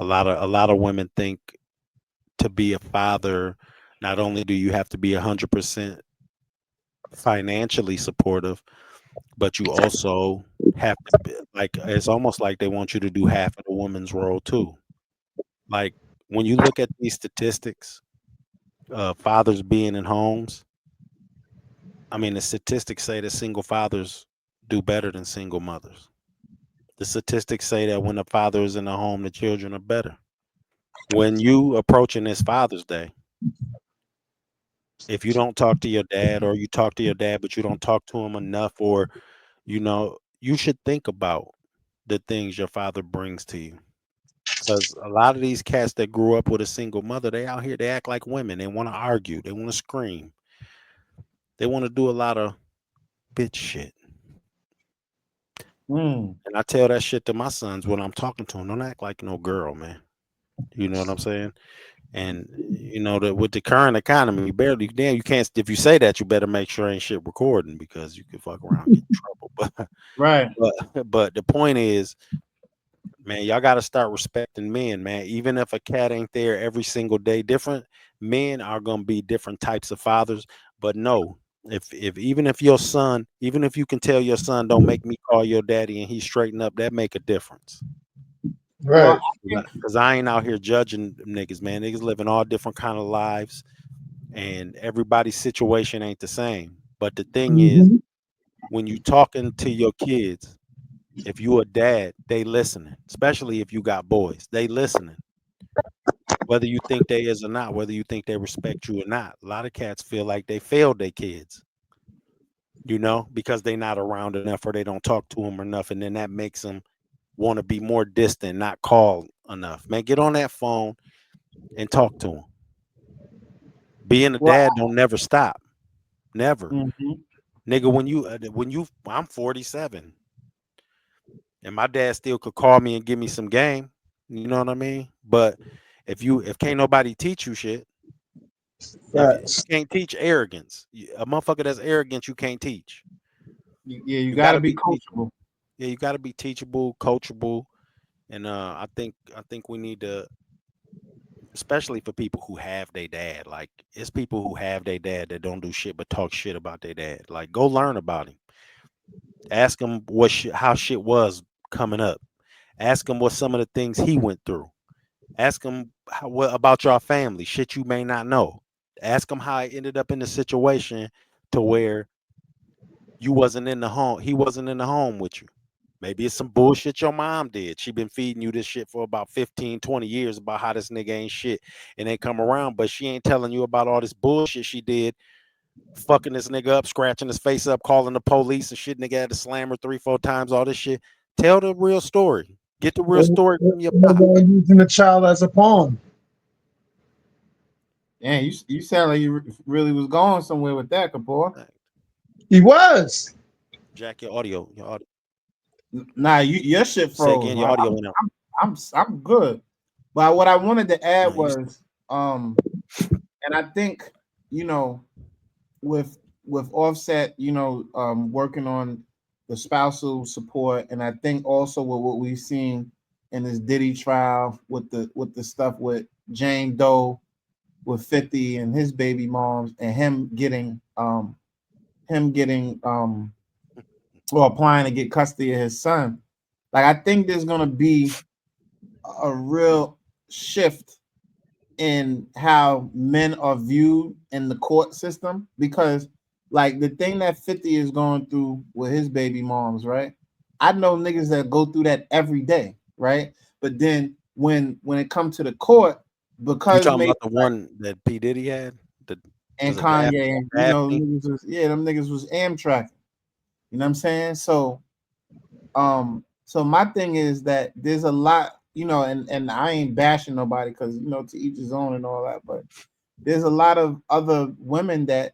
lot of women think to be a father, not only do you have to be 100% financially supportive, but you also have to be like it's almost like they want you to do half of the woman's role too. Like when you look at these statistics, fathers being in homes, I mean, the statistics say that single fathers do better than single mothers. The statistics say that when the father is in the home, the children are better. When you approaching this Father's Day, if you don't talk to your dad or you talk to your dad but you don't talk to him enough, or you should think about the things your father brings to you. Because a lot of these cats that grew up with a single mother, they out here, they act like women. They want to argue, they want to scream, they want to do a lot of bitch shit. mm. And I tell that shit to my sons when I'm talking to them. Don't act like no girl, man. You know what I'm saying? And you know that with the current economy, you barely damn you can't. If you say that, you better make sure ain't shit recording because you could fuck around and get in trouble. Right. But the point is, man, y'all got to start respecting men, man. Even if a cat ain't there every single day, different men are gonna be different types of fathers. But no, if even if your son, even if you can tell your son, don't make me call your daddy, and he straighten up, that make a difference. Well, Right. I think Because I ain't out here judging them niggas, man. Niggas living all different kind of lives, and everybody's situation ain't the same. But the thing is, Hmm. when you talking to your kids, if you a dad, they listening. Especially if you got boys, they listening. Whether you think they is or not, whether you think they respect you or not. A lot of cats feel like they failed their kids, because they not around enough or they don't talk to them enough, and then that makes them want to be more distant, not call enough. Man, get on that phone and talk to them. Being a well, dad don't never stop. Never. mhm. Nigga, I'm 47 and my dad still could call me and give me some game. You know what I mean? But if can't nobody teach you shit, if you Facts. can't teach arrogance, a motherfucker that's arrogant, you can't teach. Yeah, you You got got to to be be teachable. coachable. Yeah, you got to be teachable, coachable, and I think we need to, especially for people who have their dad. Like it's people who have their dad that don't do shit but talk shit about their dad. Like go learn about him. Ask him how shit was coming up. Ask him what some of the things he went through. Ask him what about your family, shit you may not know. Ask him how he ended up in the situation to where you wasn't in the home. He wasn't in the home with you. Maybe it's some bullshit your mom did. She been feeding you this shit for about 15, 20 years about how this nigga ain't shit and they come around, but she ain't telling you about all this bullshit she did, fucking this nigga up, scratching his face up, calling the police and shit. Nigga had to slam her 3, 4 times, all this shit. Tell the real story. Get the real story from your pop. Using the child as a pawn. Man, you sound like you really was going somewhere with that, Kapoor. He was. Jack, your audio. Nah, your shit Say froze. again, your audio went out. I'm good. But what I wanted to add No, was, and I think you know, with Offset, working on the spousal support, and I think also with what we've seen in this Diddy trial with the stuff with Jane Doe, with 50 and his baby moms, and him getting or applying to get custody of his son. Like I think there's gonna be a real shift in how men are viewed in the court system, because like the thing that 50 is going through with his baby moms, right? I know niggas that go through that every day, right? But then when it comes to the court, You because talking maybe about the one that P Diddy had? The and was it Daphne? Kanye, and Daphne? niggas was, yeah, them niggas was Amtrak. You know what I'm saying? So my thing is that there's a lot, and I ain't bashing nobody because to each his own and all that, but there's a lot of other women that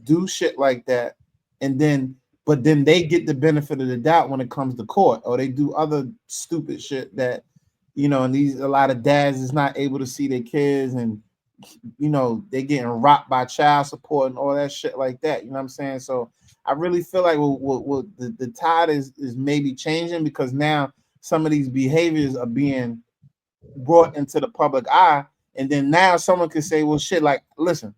do shit like that, and then but then they get the benefit of the doubt when it comes to court, or they do other stupid shit that and these a lot of dads is not able to see their kids, and they getting rocked by child support and all that shit like that. You know what I'm saying? So I really feel like the tide is maybe changing, because now some of these behaviors are being brought into the public eye, and then now someone could say, well, shit, like, listen,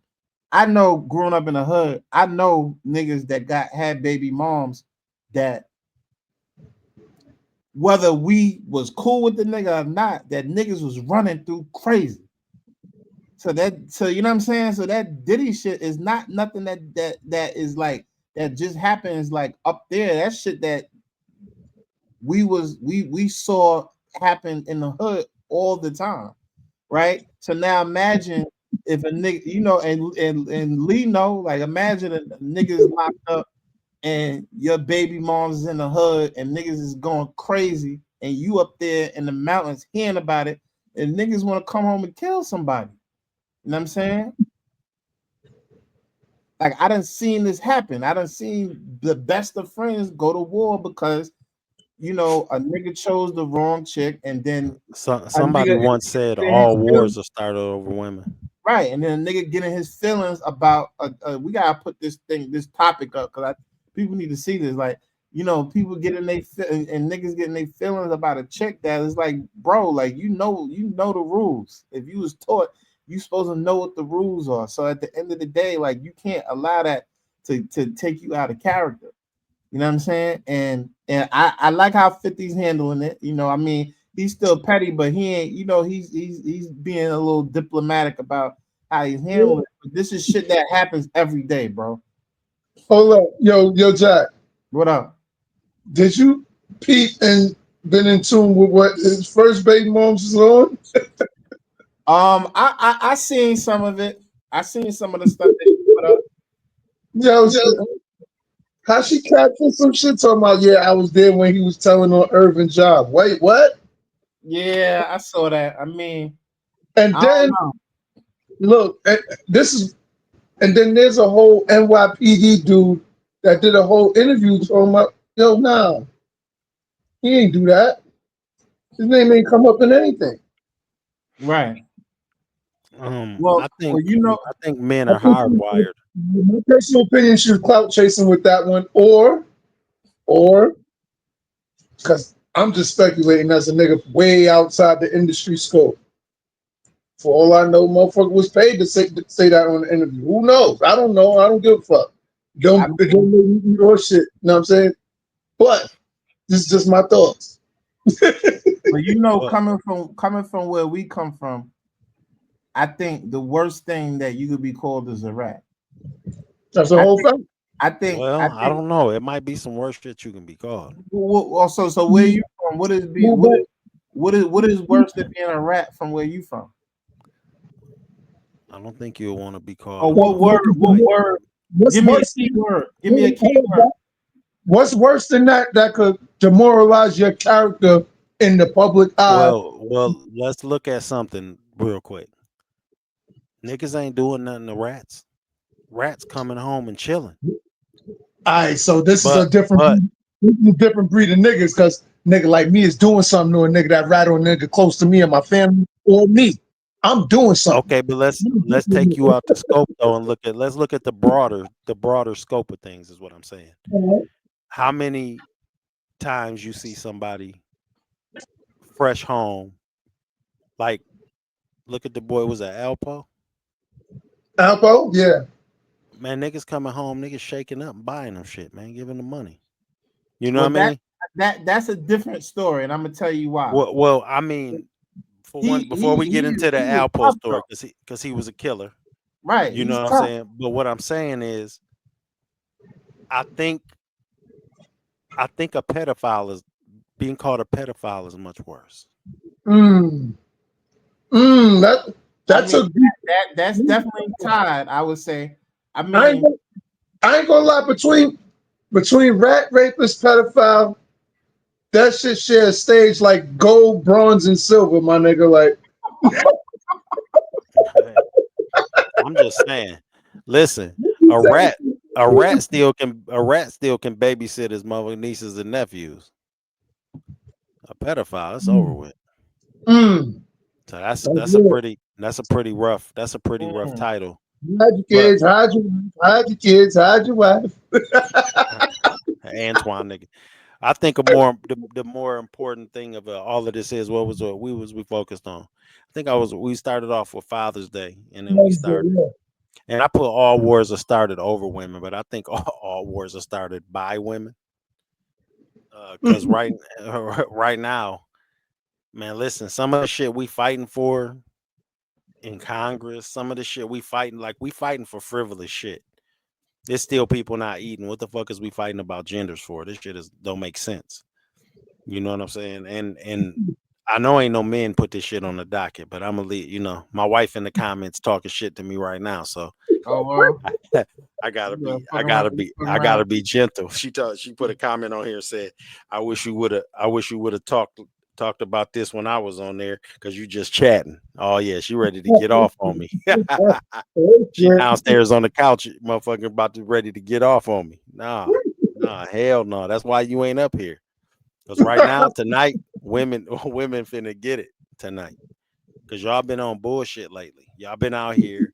I know growing up in the hood, I know niggas that had baby moms that, whether we was cool with the nigga or not, that niggas was running through crazy. So you know what I'm saying? So that Diddy shit is not nothing that is like that just happens like up there. That shit that we saw happen in the hood all the time, right? So now imagine if a nigga, and Lee know, like, imagine a nigga is locked up and your baby mom's is in the hood and niggas is going crazy, and you up there in the mountains hearing about it, and niggas want to come home and kill somebody. You know what I'm saying? Like, I done seen this happen. I done seen the best of friends go to war because a nigga chose the wrong chick, and then a Somebody nigga once said in his all feelings, wars are started over women. right, and then a nigga getting his feelings about. We gotta put this topic up, because people need to see this. Like, people getting and niggas getting their feelings about a chick that is like, bro, like, the rules. If you was taught, you supposed to know what the rules are. So at the end of the day, like, you can't allow that to take you out of character. You know what I'm saying? And I like how 50's handling it. I mean, he's still petty, but he ain't, he's being a little diplomatic about how he's handling it. But this is shit that happens every day, bro. Hold up, yo, Jack. What up? Did you peep and been in tune with what his first baby moms was on? I seen some of it. I seen some of the stuff that he put up. Yo, how she captured some shit talking about, yeah, I was there when he was telling on Irvin Job. Wait, what? Yeah, I saw that. I mean, And I don't then know. look, this is, and then there's a whole NYPD dude that did a whole interview talking about, yo, nah, he ain't do that. His name ain't come up in anything. Right. I Well, think I think men I are think hardwired. my personal opinion, she was clout chasing with that one, or because I'm just speculating as a nigga way outside the industry scope. For all I know, motherfucker was paid to say that on the interview. Who knows? I don't know. I don't give a fuck. I It mean, don't make me eat or shit. You know what I'm saying? But this is just my thoughts. but Well, coming from where we come from, I think the worst thing that you could be called is a rat. That's the I whole think. fact. I think. I I think. don't know. It might be some worse shit you can be called. Also, so where you from? No, but What is worse than being a rat from where you from? I don't think you'll want to be called Or a what word? motherfucking What white. word? what's Give me a worse? key word. Give me a key word. What's worse than that? That could demoralize your character in the public eye. Well, let's look at something real quick. Niggas ain't doing nothing to rats. Rats coming home and chilling. All right, so But this is a different breed of niggas, because nigga like me is doing something to a nigga that rattle a nigga close to me and my family or me. I'm doing something. okay, but let's take you out the scope though and let's look at the broader scope of things is what I'm saying. How many times you see somebody fresh home, like look at the boy was at Alpo? Alpo, yeah. Man, niggas coming home, niggas shaking up and buying them shit, man, giving them money. You know what Well, I mean? that's a different story, and I'm gonna tell you why. Well, I mean, for He one, before he we get he into the he was Alpo tough story, though. because he was a killer. Right? You know He's what I'm tough. saying? But what I'm saying is, I think I think a pedophile is being called a pedophile is much worse. Mm, That I that's mean, a good. that's definitely tied. I would say. I I ain't mean, gonna, I ain't gonna lie, between rat rapist pedophile, that shit shares stage like gold, bronze, and silver, my nigga. Like I'm just saying. Listen, a rat, a rat still can babysit his mother, nieces, and nephews. A pedophile, it's over with. mm, So that's that's that's a real. pretty that's a pretty rough mm, title. Hide your But kids, hide your kids, hide your wife. Antoine, nigga, I think the more important thing of all of this is what we focused on. I think we started off with Father's Day, and then Yeah. and I put all wars are started over women, but I think all wars are started by women. Because right now, man, listen, some of the shit we fighting for in Congress, some of the shit we fighting for frivolous shit. There's still people not eating. What the fuck is we fighting about genders for? This shit is don't make sense. You know what I'm saying? And I know ain't no men put this shit on the docket, but I'm gonna leave. My wife in the comments talking shit to me right now, so oh well, I gotta you be, fucking around, I gotta be gentle. She put a comment on here and said, I wish you would have talked about this when I was on there because you just chatting. Oh yeah, she ready to get off on me. She downstairs on the couch, motherfucker, about to ready to get off on me. Nah, hell no. That's why you ain't up here. Because right now, tonight, women finna get it tonight. Because y'all been on bullshit lately. Y'all been out here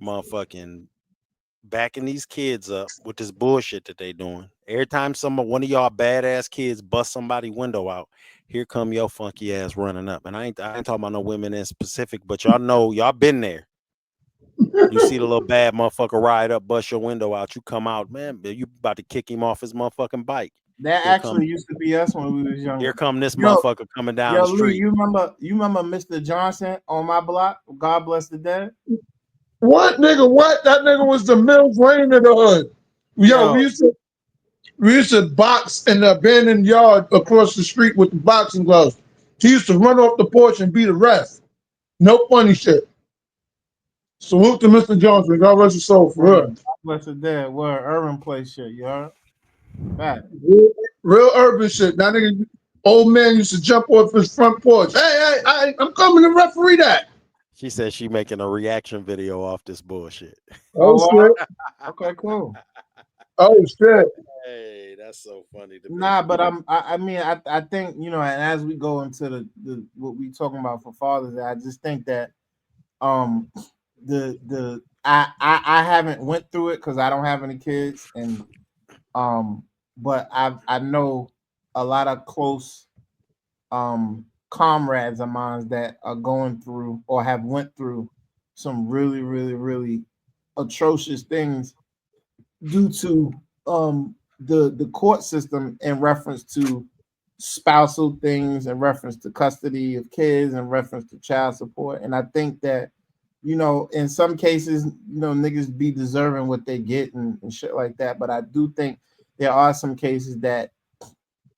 motherfucking backing these kids up with this bullshit that they doing. Every time one of y'all badass kids bust somebody window out, here come your funky ass running up. And I ain't talking about no women in specific, but y'all know y'all been there. You see the little bad motherfucker ride up, bust your window out. You come out, man. You about to kick him off his motherfucking bike. that Here come, actually used to be us when we was here younger. come this Yo, motherfucker coming down yo, the Lee, street. you remember Mr. Johnson on my block? God bless the dead. What nigga? What that nigga was the middle brain of the hood. Yo, Yo, we used to box in the abandoned yard across the street with the boxing gloves. He used to run off the porch and beat the ref. No funny shit. Salute to Mr. Johnson. God rest his soul for man, real. God bless the dead. Where urban place shit, you heard? Fact. Real urban shit. That nigga, old man used to jump off his front porch. Hey, I'm coming to referee that. She says she making a reaction video off this bullshit. Oh Oh shit. Lord. Okay, cool. Oh shit. Hey, that's so funny to me. Nah, but I mean I think and as we go into the what we talking about for Father's Day, I just think that um the I haven't went through it because I don't have any kids, and um but I know a lot of close comrades of mine that are going through or have went through some really really really atrocious things due to the court system in reference to spousal things, in reference to custody of kids, in reference to child support. And I think that in some cases niggas be deserving what they get and shit like that, but I do think there are some cases that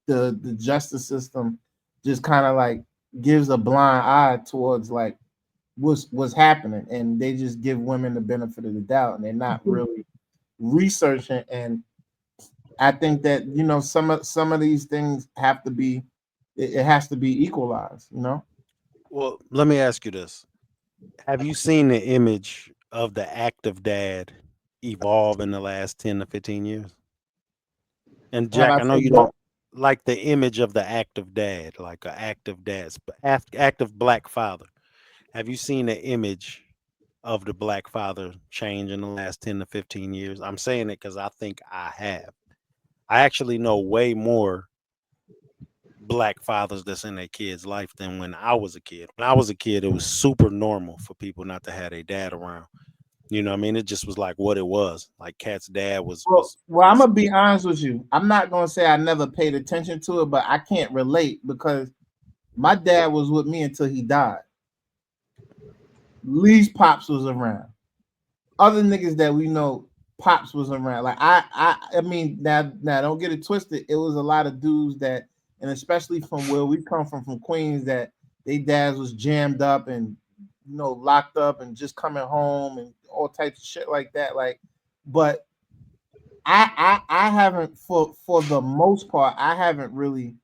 the justice system just kind of like gives a blind eye towards like what's happening, and they just give women the benefit of the doubt, and they're not really researching. And I think that some of these things have to be it has to be equalized. Well, let me ask you this. Have you seen the image of the active dad evolve in the last 10 to 15 years? And Have I Jack, I know said you that? don't like the image of the active dad, like an active dad, active black father. Have you seen the image of the black father change in the last 10 to 15 years? I'm saying it because I think I have. I actually know way more black fathers that's in their kids' life than when I was a kid. When I was a kid, it was super normal for people not to have their dad around. You know what I mean? It just was like what it was. Like Cat's dad was Well, was I'm was gonna be honest with you. I'm not gonna say I never paid attention to it, but I can't relate because my dad was with me until he died. Lee's pops was around. Other niggas that we know, pops was around. Like I mean, now don't get it twisted. It was a lot of dudes that, and especially from where we come from Queens, that they dads was jammed up and locked up and just coming home and all types of shit like that. Like, but I haven't for the most part I haven't really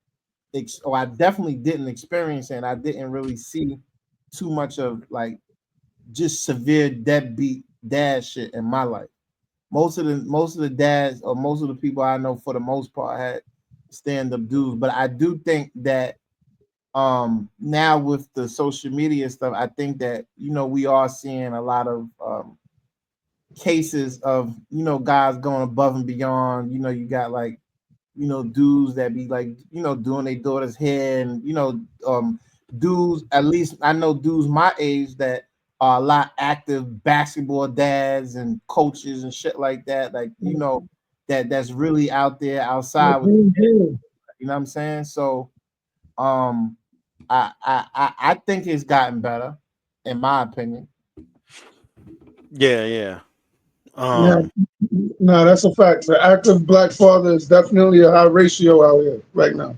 or I definitely didn't experience it. And I didn't really see too much of like just severe deadbeat dad shit in my life. Most of the dads or most of the people I know for the most part had stand up dudes, but I do think that now with the social media stuff, I think that we are seeing a lot of cases of guys going above and beyond. You got like dudes that be like doing their daughter's hair, and dudes, at least I know dudes my age that are a lot active basketball dads and coaches and shit like that, like that's really out there outside with you know what I'm saying. So um I think it's gotten better in my opinion. Yeah, yeah. Yeah, no, that's a fact. The active black father is definitely a high ratio out here right now.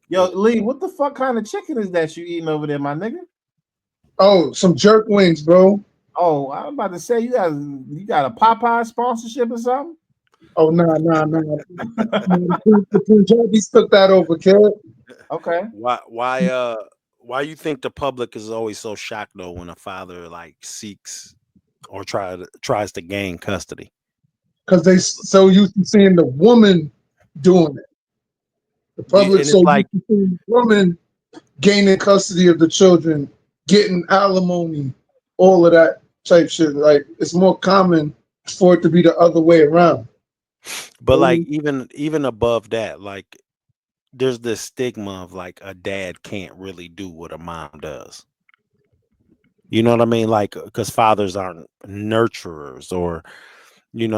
Yo, Lee, what the fuck kind of chicken is that you eating over there, my nigga? Oh, some jerk wings, bro. Oh, I'm about to say you got a Popeye sponsorship or something. Oh, nah. The Punjabis took that over, kid. Okay. Why you think the public is always so shocked though when a father like seeks or tries to gain custody? Because they so used to seeing the woman doing it. The public And so it's used like, to seeing the woman gaining custody of the children, getting alimony, all of that type shit. Like it's more common for it to be the other way around. but like even above that, like there's this stigma of like a dad can't really do what a mom does. You know what I mean? Like, because fathers aren't nurturers, or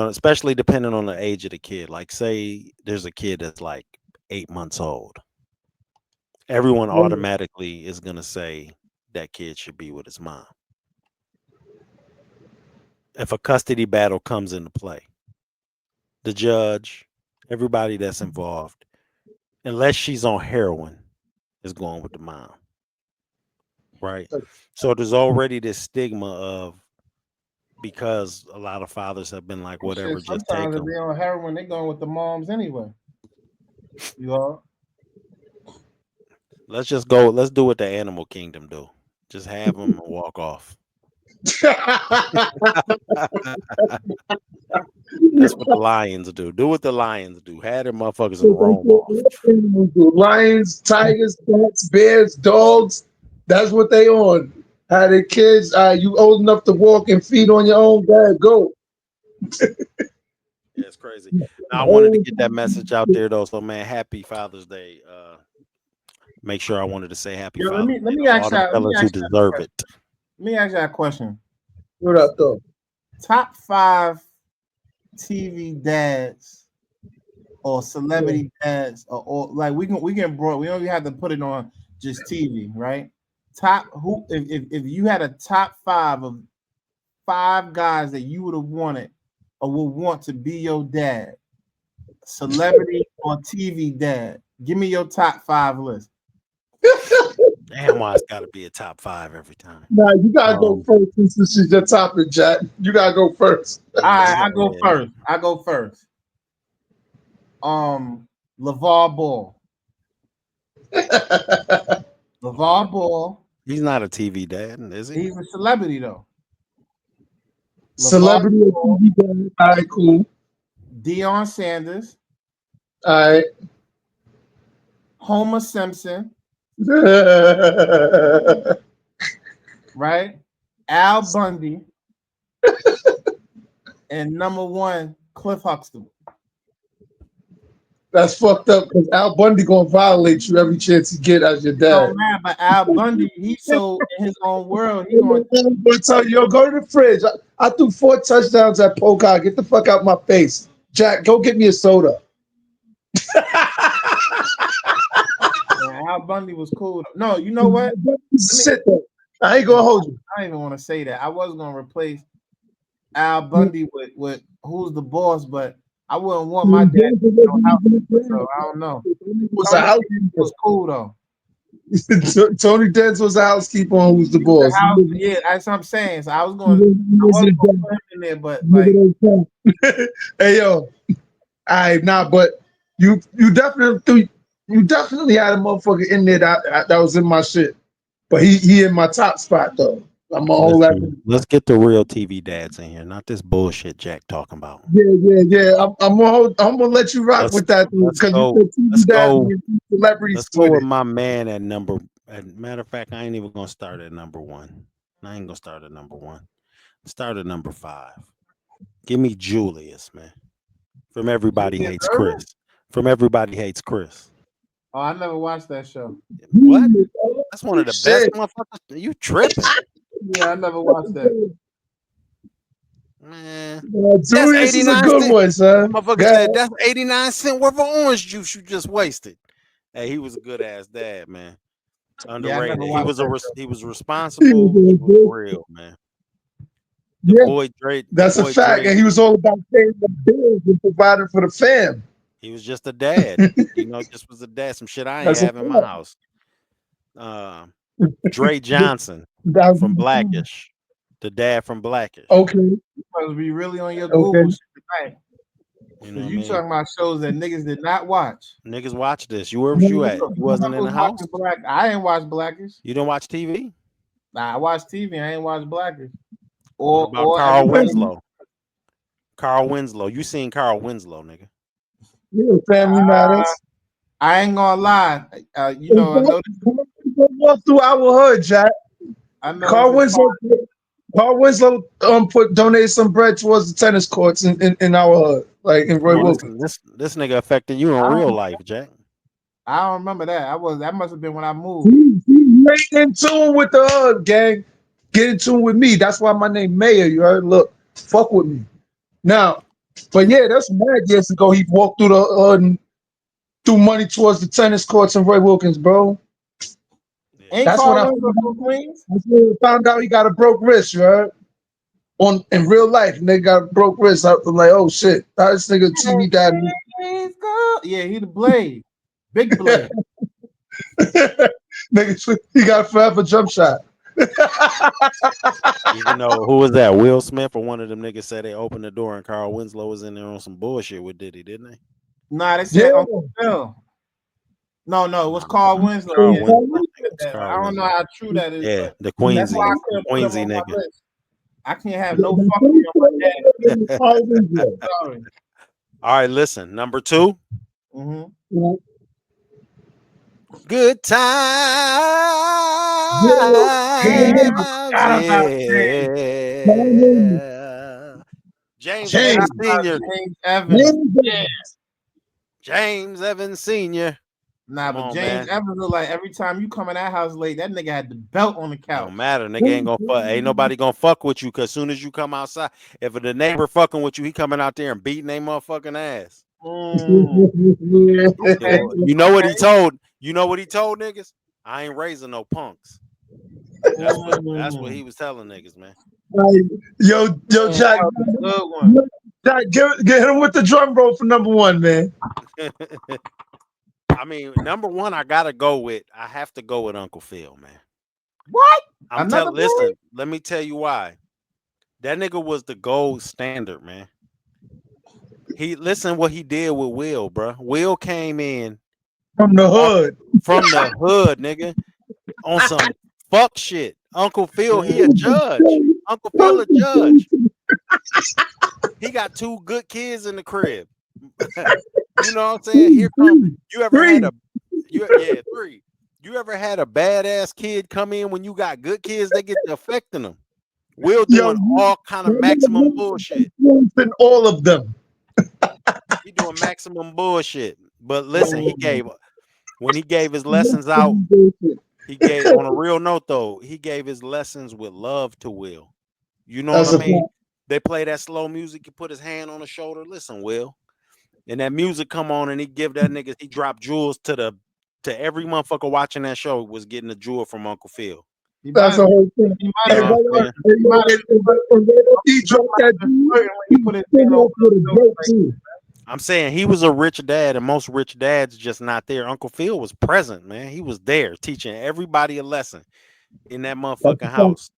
especially depending on the age of the kid. Like, say there's a kid that's like 8 months old, everyone automatically is gonna say that kid should be with his mom. If a custody battle comes into play, the judge, everybody that's involved, unless she's on heroin, is going with the mom, right? So there's already this stigma of, because a lot of fathers have been like, Shit, whatever, just take sometimes if them. they on heroin, they going with the moms anyway. You know? Let's just go. Let's do what the animal kingdom do. Just have them walk off. That's what the lions do. Do what the lions do. Have them motherfuckers and roam off. Lions, tigers, cats, bears, dogs. That's what they on. Had their kids. You old enough to walk and feed on your own? Dad, go. Yeah, it's crazy. Now, I wanted to get that message out there though. So man, happy Father's Day. Make sure I wanted to say happy Yo, let Father's me let Day me to all ask the you let me fellas who ask you a deserve question. it. Let me ask you a question. What up, though? Top 5 TV dads or celebrity dads or like we can broad. We don't even have to put it on just TV, right? Top who if you had a top 5 of 5 guys that you would have wanted or would want to be your dad, celebrity or TV dad, give me your top 5 list. Damn, why it's got to be a top 5 every time. Nah, you gotta go Um, first since this is your topic, Jack. You gotta go first. All yeah, right, yeah, I go yeah. first. I go first. LeVar Ball. LeVar Ball. He's not a TV dad, is he? He's a celebrity though. LeVar Celebrity or Ball, TV dad. All right, cool. Deion Sanders, All right. Homer Simpson, right? Al Bundy, and number 1, Cliff Huxtable. That's fucked up because Al Bundy gonna violate you every chance he get as your Don't dad. matter, but Al Bundy, he's so in his own world. He going. But tell you, yo, go to the fridge. I threw 4 touchdowns at Pocock. Get the fuck out my face. Jack, go get me a soda. Al Bundy was cool. No, you know what? Let me. Sit there. I ain't gonna hold you. I don't even want to say that. I was gonna replace Al Bundy with who's the boss, but I wouldn't want my dad to be no house. So I don't know. Was a Tony house. was cool though. Tony Dance was a housekeeper on Who's the He was Boss. the house. Yeah, that's what I'm saying. So I was He going. I was wasn't a gonna dad. put him in there, but Nigga like, don't count. Hey yo, I nah, but you definitely had a motherfucker in there that was in my shit. But he in my top spot though. I'm gonna hold that. Listen, let's get the real TV dads in here, not this bullshit Jack talking about. Yeah. I'm gonna let you rock Let's with that let's because you go. said TV Let's dads go. and celebrities Let's go with with it. my man at number. Matter of fact, I ain't even gonna start at number one. I ain't gonna start at number one. Start at number five. Give me Julius, man. From Everybody Julius Hates Irvin. Chris. From Everybody Hates Chris. Oh, I never watched that show. What? Ooh, That's one of the best shit. motherfuckers. You tripping, Yeah, I never watched that. man? That's Julius is a 89 good cent. one, That son. motherfucker God, said that's 89 cent worth of orange juice you just wasted. Hey, he was a good ass dad, man. Yeah, I never Underrated. watched that show. He was he was responsible. He a was good. real, man. Yeah, The that's a boy fact. Dre, And he was all about paying the bills and providing for the fam. he was just a dad. Just was a dad. Some shit I ain't That's a have in my fact. house. Uh, Dre Johnson That from was- Blackish. The dad from Blackish. okay, You must be really on your okay. Google shit tonight, You know because what I you mean? talking about shows that niggas did not watch. Niggas watch this. Where was you at? So, You when I wasn't in was the house? watching Black, I ain't watch Blackish. You didn't watch TV? Nah, I watched TV. I ain't watched Blackish. What about Or Carl everybody. Winslow? Carl Winslow. You seen Carl Winslow, nigga. Yeah, Family Matters. I ain't gonna lie. I know. Walk through our hood, Jack. I noticed Carl that. Winslow. Carl Winslow donated some bread towards the tennis courts in our hood, like in Come Roy on, Wilkins. this nigga affected you in I real don't. life, Jack. I don't remember that. That must have been when I moved. He right in tune with the hood, gang. Get in tune with me. That's why my name Mayor. You heard? Look, fuck with me. Now, but yeah, that's mad years ago. He walked through the hood and threw money towards the tennis courts in Roy Wilkins, bro. Yeah. Ain't That's when Carl I Winslow found from out, Queens? he got a broke wrist, you heard? On in real life, and they got a broke wrist. I'm like, oh shit, how this nigga TV dad? Queens girl. Yeah, he the blade, big blade. Nigga, he got a forever jump shot. Even though who was that? Will Smith or one of them niggas said they opened the door and Carl Winslow was in there on some bullshit with Diddy, didn't they? Nah, they Yeah. said Uncle Phil. No, it was Nah, Carl Winslow. Carl Yeah, Winslow. somebody I think it said was that. Carl I don't know Winslow. how true that is, Yeah, but the that's why I The couldn't put him Queensy on my nigga. list. I can't have no fuckery on my dad. Sorry. All right, listen. Number two, Mm-hmm. good times. Yeah. James Shout Evans James. out Sr. James Evans. Yeah. James. James Evans Sr. Nah, Come but on, James man. Evans look like every time you come in that house late, that nigga had the belt on the Don't couch. matter. Nigga ain't gonna fuck. Ain't nobody gonna fuck with you because soon as you come outside, if the neighbor fucking with you, he coming out there and beating their motherfucking ass. Mm, okay, You know what he told? You know what he told niggas? I ain't raising no punks. That's what mm. he was telling niggas, man. Like, yo, Man, that Jack, was a good one. Jack, get him with the drum roll for number one, man. I mean, number one, I gotta go with. I have to go with Uncle Phil, man. What? Another blade? Listen, let me tell you why. That nigga was the gold standard, man. He listen what he did with Will, bro. Will came in From the off hood. from the hood, nigga, on some fuck shit. Uncle Phil, he a Mm, judge. Uncle Phil a judge. He got two good kids in the crib. You know what I'm saying? Here come you ever had Three. a three. You ever had a badass kid come in when you got good kids, they get to affecting them. Will Yo, doing all kind of maximum bullshit. in all of them. He doing maximum bullshit. But listen, mm, when he gave his lessons out, he gave on a real note though, he gave his lessons with love to Will. You know what That's I a mean? fact. They play that slow music, he put his hand on the shoulder. Listen, Will. And that music come on and he give that nigga, he dropped jewels to every motherfucker watching that show was getting a jewel from Uncle Phil. he might That's have a been. whole thing. He might You have know And been. what right I'm on, saying? He might have been. and right on, he Phil dropped might that have been dude. flirting when He he put his came hand over off with a those joke like too. I'm saying he was a rich dad, and most rich dads just not there. Uncle Phil was present, man. He was there teaching everybody a lesson in that That's motherfucking the point. house.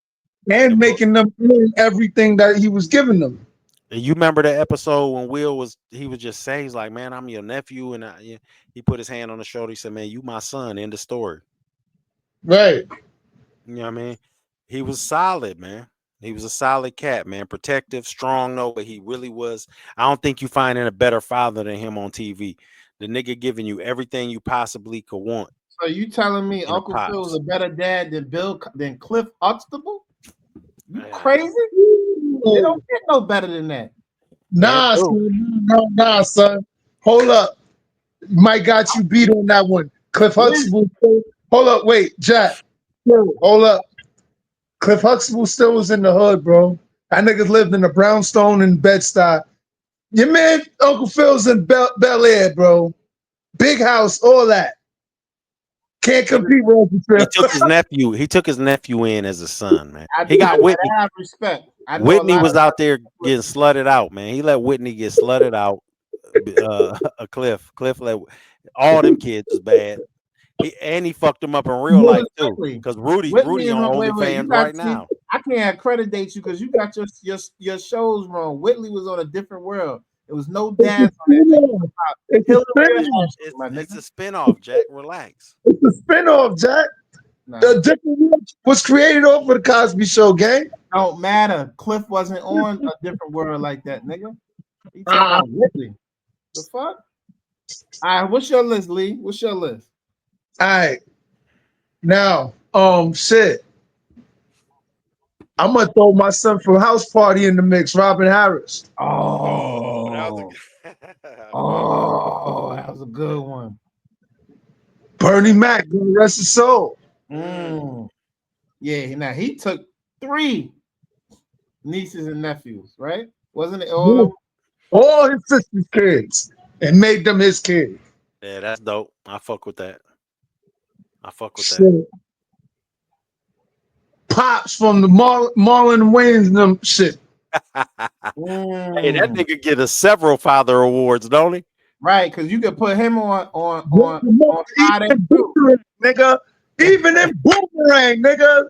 And And, bro, making them earn everything that he was giving them. and you remember the episode when Will was he was just saying he's like, man, I'm your nephew, and yeah, he put his hand on the shoulder. He said, man, you my son. End of story. Right. You know what I mean? He was solid, man. He was a solid cat, man. Protective, strong, no, but he really was. I don't think you finding a better father than him on TV. The nigga giving you everything you possibly could want So you telling me in a Uncle Phil was pops. a better dad than Cliff Huxtable? You Man, crazy? It don't get no better than that. yeah, Nah, dude. son. No, nah, son. Hold up. Mike got you beat on that one. Cliff When Huxtable. Hold up. Wait, Jack. Yo, hold up. Cliff Huxtable still was in the hood, bro. That nigga lived in a brownstone in Bed-Stuy. Your man, Uncle Phil's in Bel Air, bro. Big house, all that. Can't he was, compete with Uncle He Phil. took his nephew. He took his nephew in as a son, man. I He do got gotta Whitney. have respect. I know a Whitney lot was of out there getting slutted out, man. He let Whitney get slutted out. A Cliff. Cliff let all them kids was bad. He fucked him up in real so life was too. Whitley. Cause Rudy Whitley on and wait, you OnlyFans got right see. now. I can't accreditate you because you got your shows wrong. Whitley was on a different world. There was no It's a dads on that nigga. spin-off. It's a Hillary or spin-off. Ashley, my It's nigga. a spinoff, Jack. Relax. It's a spin-off, Jack. Nah, A different world was created off of the Cosby Show, gang. don't matter. Cliff wasn't on a different world like that, nigga. You talking Ah, about Whitley? The fuck? All right, what's your list, Lee? What's your list? all right. Now, shit. I'm gonna throw my son from House Party in the mix, Robin Harris. Oh, that was a Oh, good. I fuck with it. that was a good one. Bernie Mac, God rest his soul. Mm. Mm. Yeah, now he took three nieces and nephews, right? Wasn't it all of Yeah. them? All his sister's kids and made them his kids. Yeah, that's dope. I fuck with that. I fuck with that. Shit. Pops from the Marlon Wayans and them shit. Hey, that Mm. nigga get a several father awards, don't he? Right, because you could put him Brought them up on even Friday in too. Boomerang, nigga. Even in Boomerang, nigga.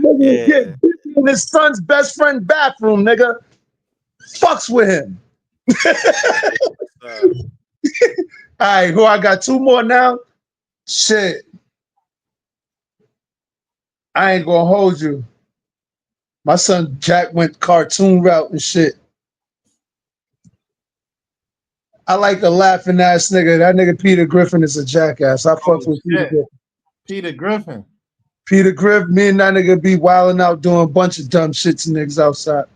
Nigga Yeah. get busy in his son's best friend bathroom, nigga. Fucks with him. Uh, All right, who I got two more now? Shit, I ain't gonna hold you. My son Jack went cartoon route and shit. I like the laughing ass nigga. That nigga Peter Griffin is a jackass. I fuck Oh with Peter shit. Griffin. Peter Griffin. Peter Griffin, me and that nigga be wilding out doing a bunch of dumb shit to niggas outside.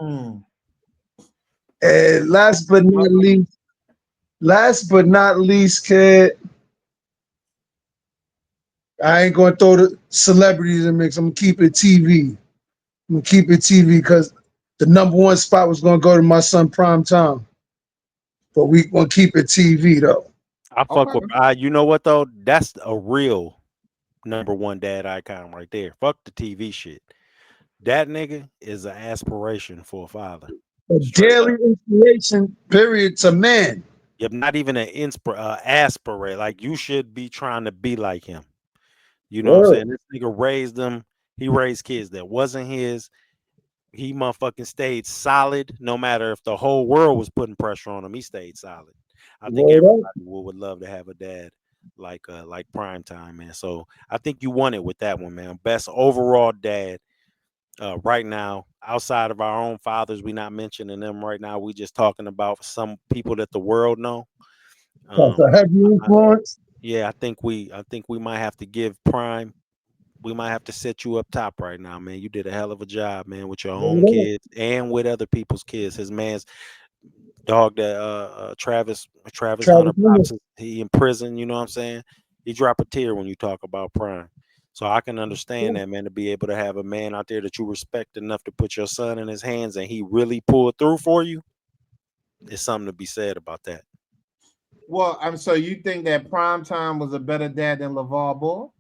Mm. And last but not least, kid, I ain't gonna throw the celebrities in the mix. I'm gonna keep it TV. I'm gonna keep it TV because the number one spot was gonna go to my son Prime Time. But we gonna keep it TV though. I fuck Okay. with. You know what though? That's a real number one dad icon right there. Fuck the TV shit. That nigga is an aspiration for a father. A Straight daily up. inspiration, period, to man. Yep, not even an aspirate. Like you should be trying to be like him. You know what I'm Word. saying? This nigga raised them. He raised kids that wasn't his. He motherfucking stayed solid no matter if the whole world was putting pressure on him. He stayed solid. I think Word up. everybody would love to have a dad like prime time, man. So I think you won it with that one, man. Best overall dad right now, outside of our own fathers. We not mentioning them right now. We just talking about some people that the world know. That's Um a heavy I, influence. yeah, I think we might have to give prime, we might have to set you up top right now, man. You did a hell of a job, man, with your own Word up. kids and with other people's kids. His man's dog that Travis Hunter Travis Hunter. pops, he in prison, you know what I'm saying? He drop a tear when you talk about Prime. So I can understand that, man, to be able to have a man out there that you respect enough to put your son in his hands and he really pulled through for you. It's something to be said about that. Well, I'm so you think that Prime Time was a better dad than LeVar Ball?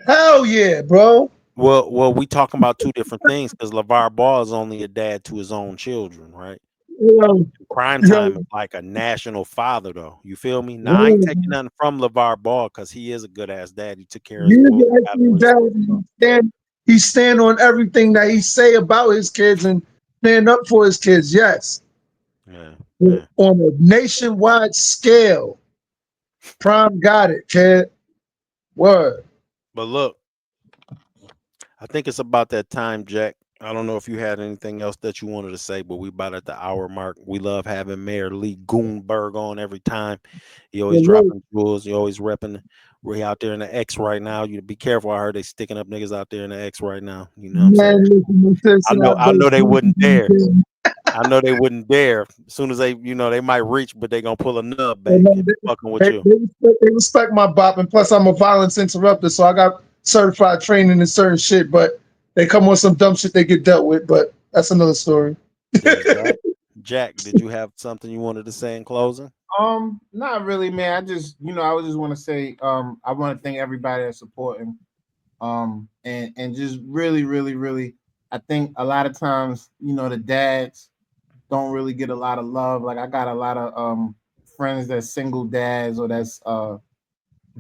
Hell yeah, bro. Well, we talking about two different things because LeVar Ball is only a dad to his own children, right? Yo, Prime yo, time is like a national father, though. You feel me? Now I ain't yo, taking nothing from LeVar Ball because he is a good ass dad. He took care of he his is boys. an Got excellent where he's dad. supposed to go. He stand on everything that he say about his kids and stand up for his kids. Yes, Yeah, but yeah. on a nationwide scale, Prime got it, kid. Word. But look, I think it's about that time, Jack. I don't know if you had anything else that you wanted to say, but we about at the hour mark. We love having Mayor Lee Goonberg on every time. He always Salute. dropping jewels. He always repping. We're out there in the X right now. You be careful. I heard they sticking up niggas out there in the X right now. You know what I'm saying? Man, listen, I listen, know. I know they wouldn't dare. and I know they wouldn't dare. As soon as they, they might reach, but they gonna pull a nub back and fucking with you. they respect my bop, and plus I'm a violence interrupter, so I got certified training in certain shit, but they come on some dumb shit they get dealt with, but that's another story. There's that. Jack, did you have something you wanted to say in closing? Not really, man. I would just want to say, I want to thank everybody that's supporting, and just really, really, really, I think a lot of times, the dads don't really get a lot of love. Like I got a lot of friends that's single dads or that's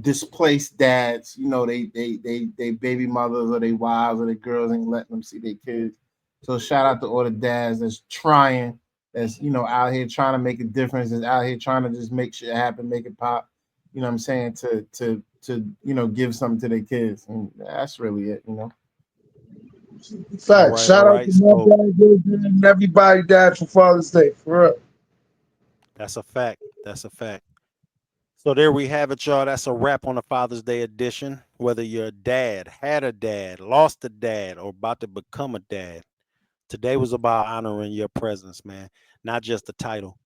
displaced dads. They baby mothers or they wives or their girls ain't letting them see their kids. So shout out to all the dads that's trying, that's out here trying to make a difference, that's out here trying to just make shit happen, make it pop. You know what I'm saying? To give something to their kids, and that's really it. All Fact. right, all Shout out right. to my So dad, and everybody died for Father's Day, for real. that's a fact. That's a fact. So there we have it, y'all. That's a wrap on the Father's Day edition. Whether you're a dad, had a dad, lost a dad, or about to become a dad, today was about honoring your presence, man. Not just the title.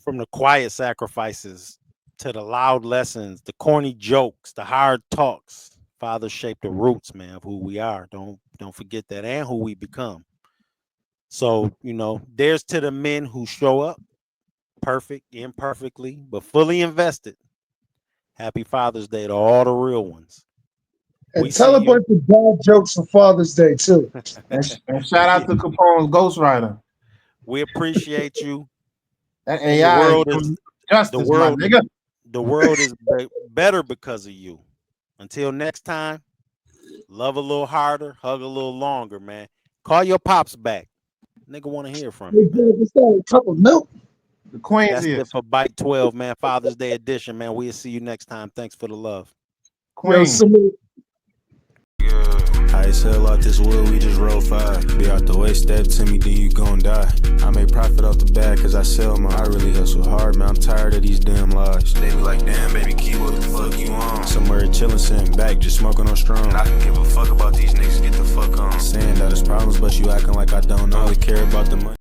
From the quiet sacrifices to the loud lessons, the corny jokes, the hard talks. Fathers shape the roots, man, of who we are. Don't forget that, and who we become. So, there's to the men who show up perfect, imperfectly, but fully invested. Happy Father's Day to all the real ones. We And tell see a you. bunch of bad jokes for Father's Day, too. And shout out to Capone's Ghostwriter. We appreciate you. That And the AI is world is doing the justice, my world nigga. the world is better because of you. Until next time, love a little harder, hug a little longer, man. Call your pops back. Nigga want to hear from you, man. What's that? A cup of milk? The Queens That's it is for Bite 12, man. Father's Day edition, man. We'll see you next time. Thanks for the love. Yo, Queen. salute. High as hell out this wood, we just roll five. Be out the way, step to me, then you gon' die. I make profit off the bag cause I sell mine. I really hustle hard, man, I'm tired of these damn lies. They be like, damn, baby, key, what the fuck you on? Somewhere chillin', sitting back, just smoking on strong. I can give a fuck about these niggas, get the fuck on. Saying that it's problems, but you acting like I don't know. I only care about the money.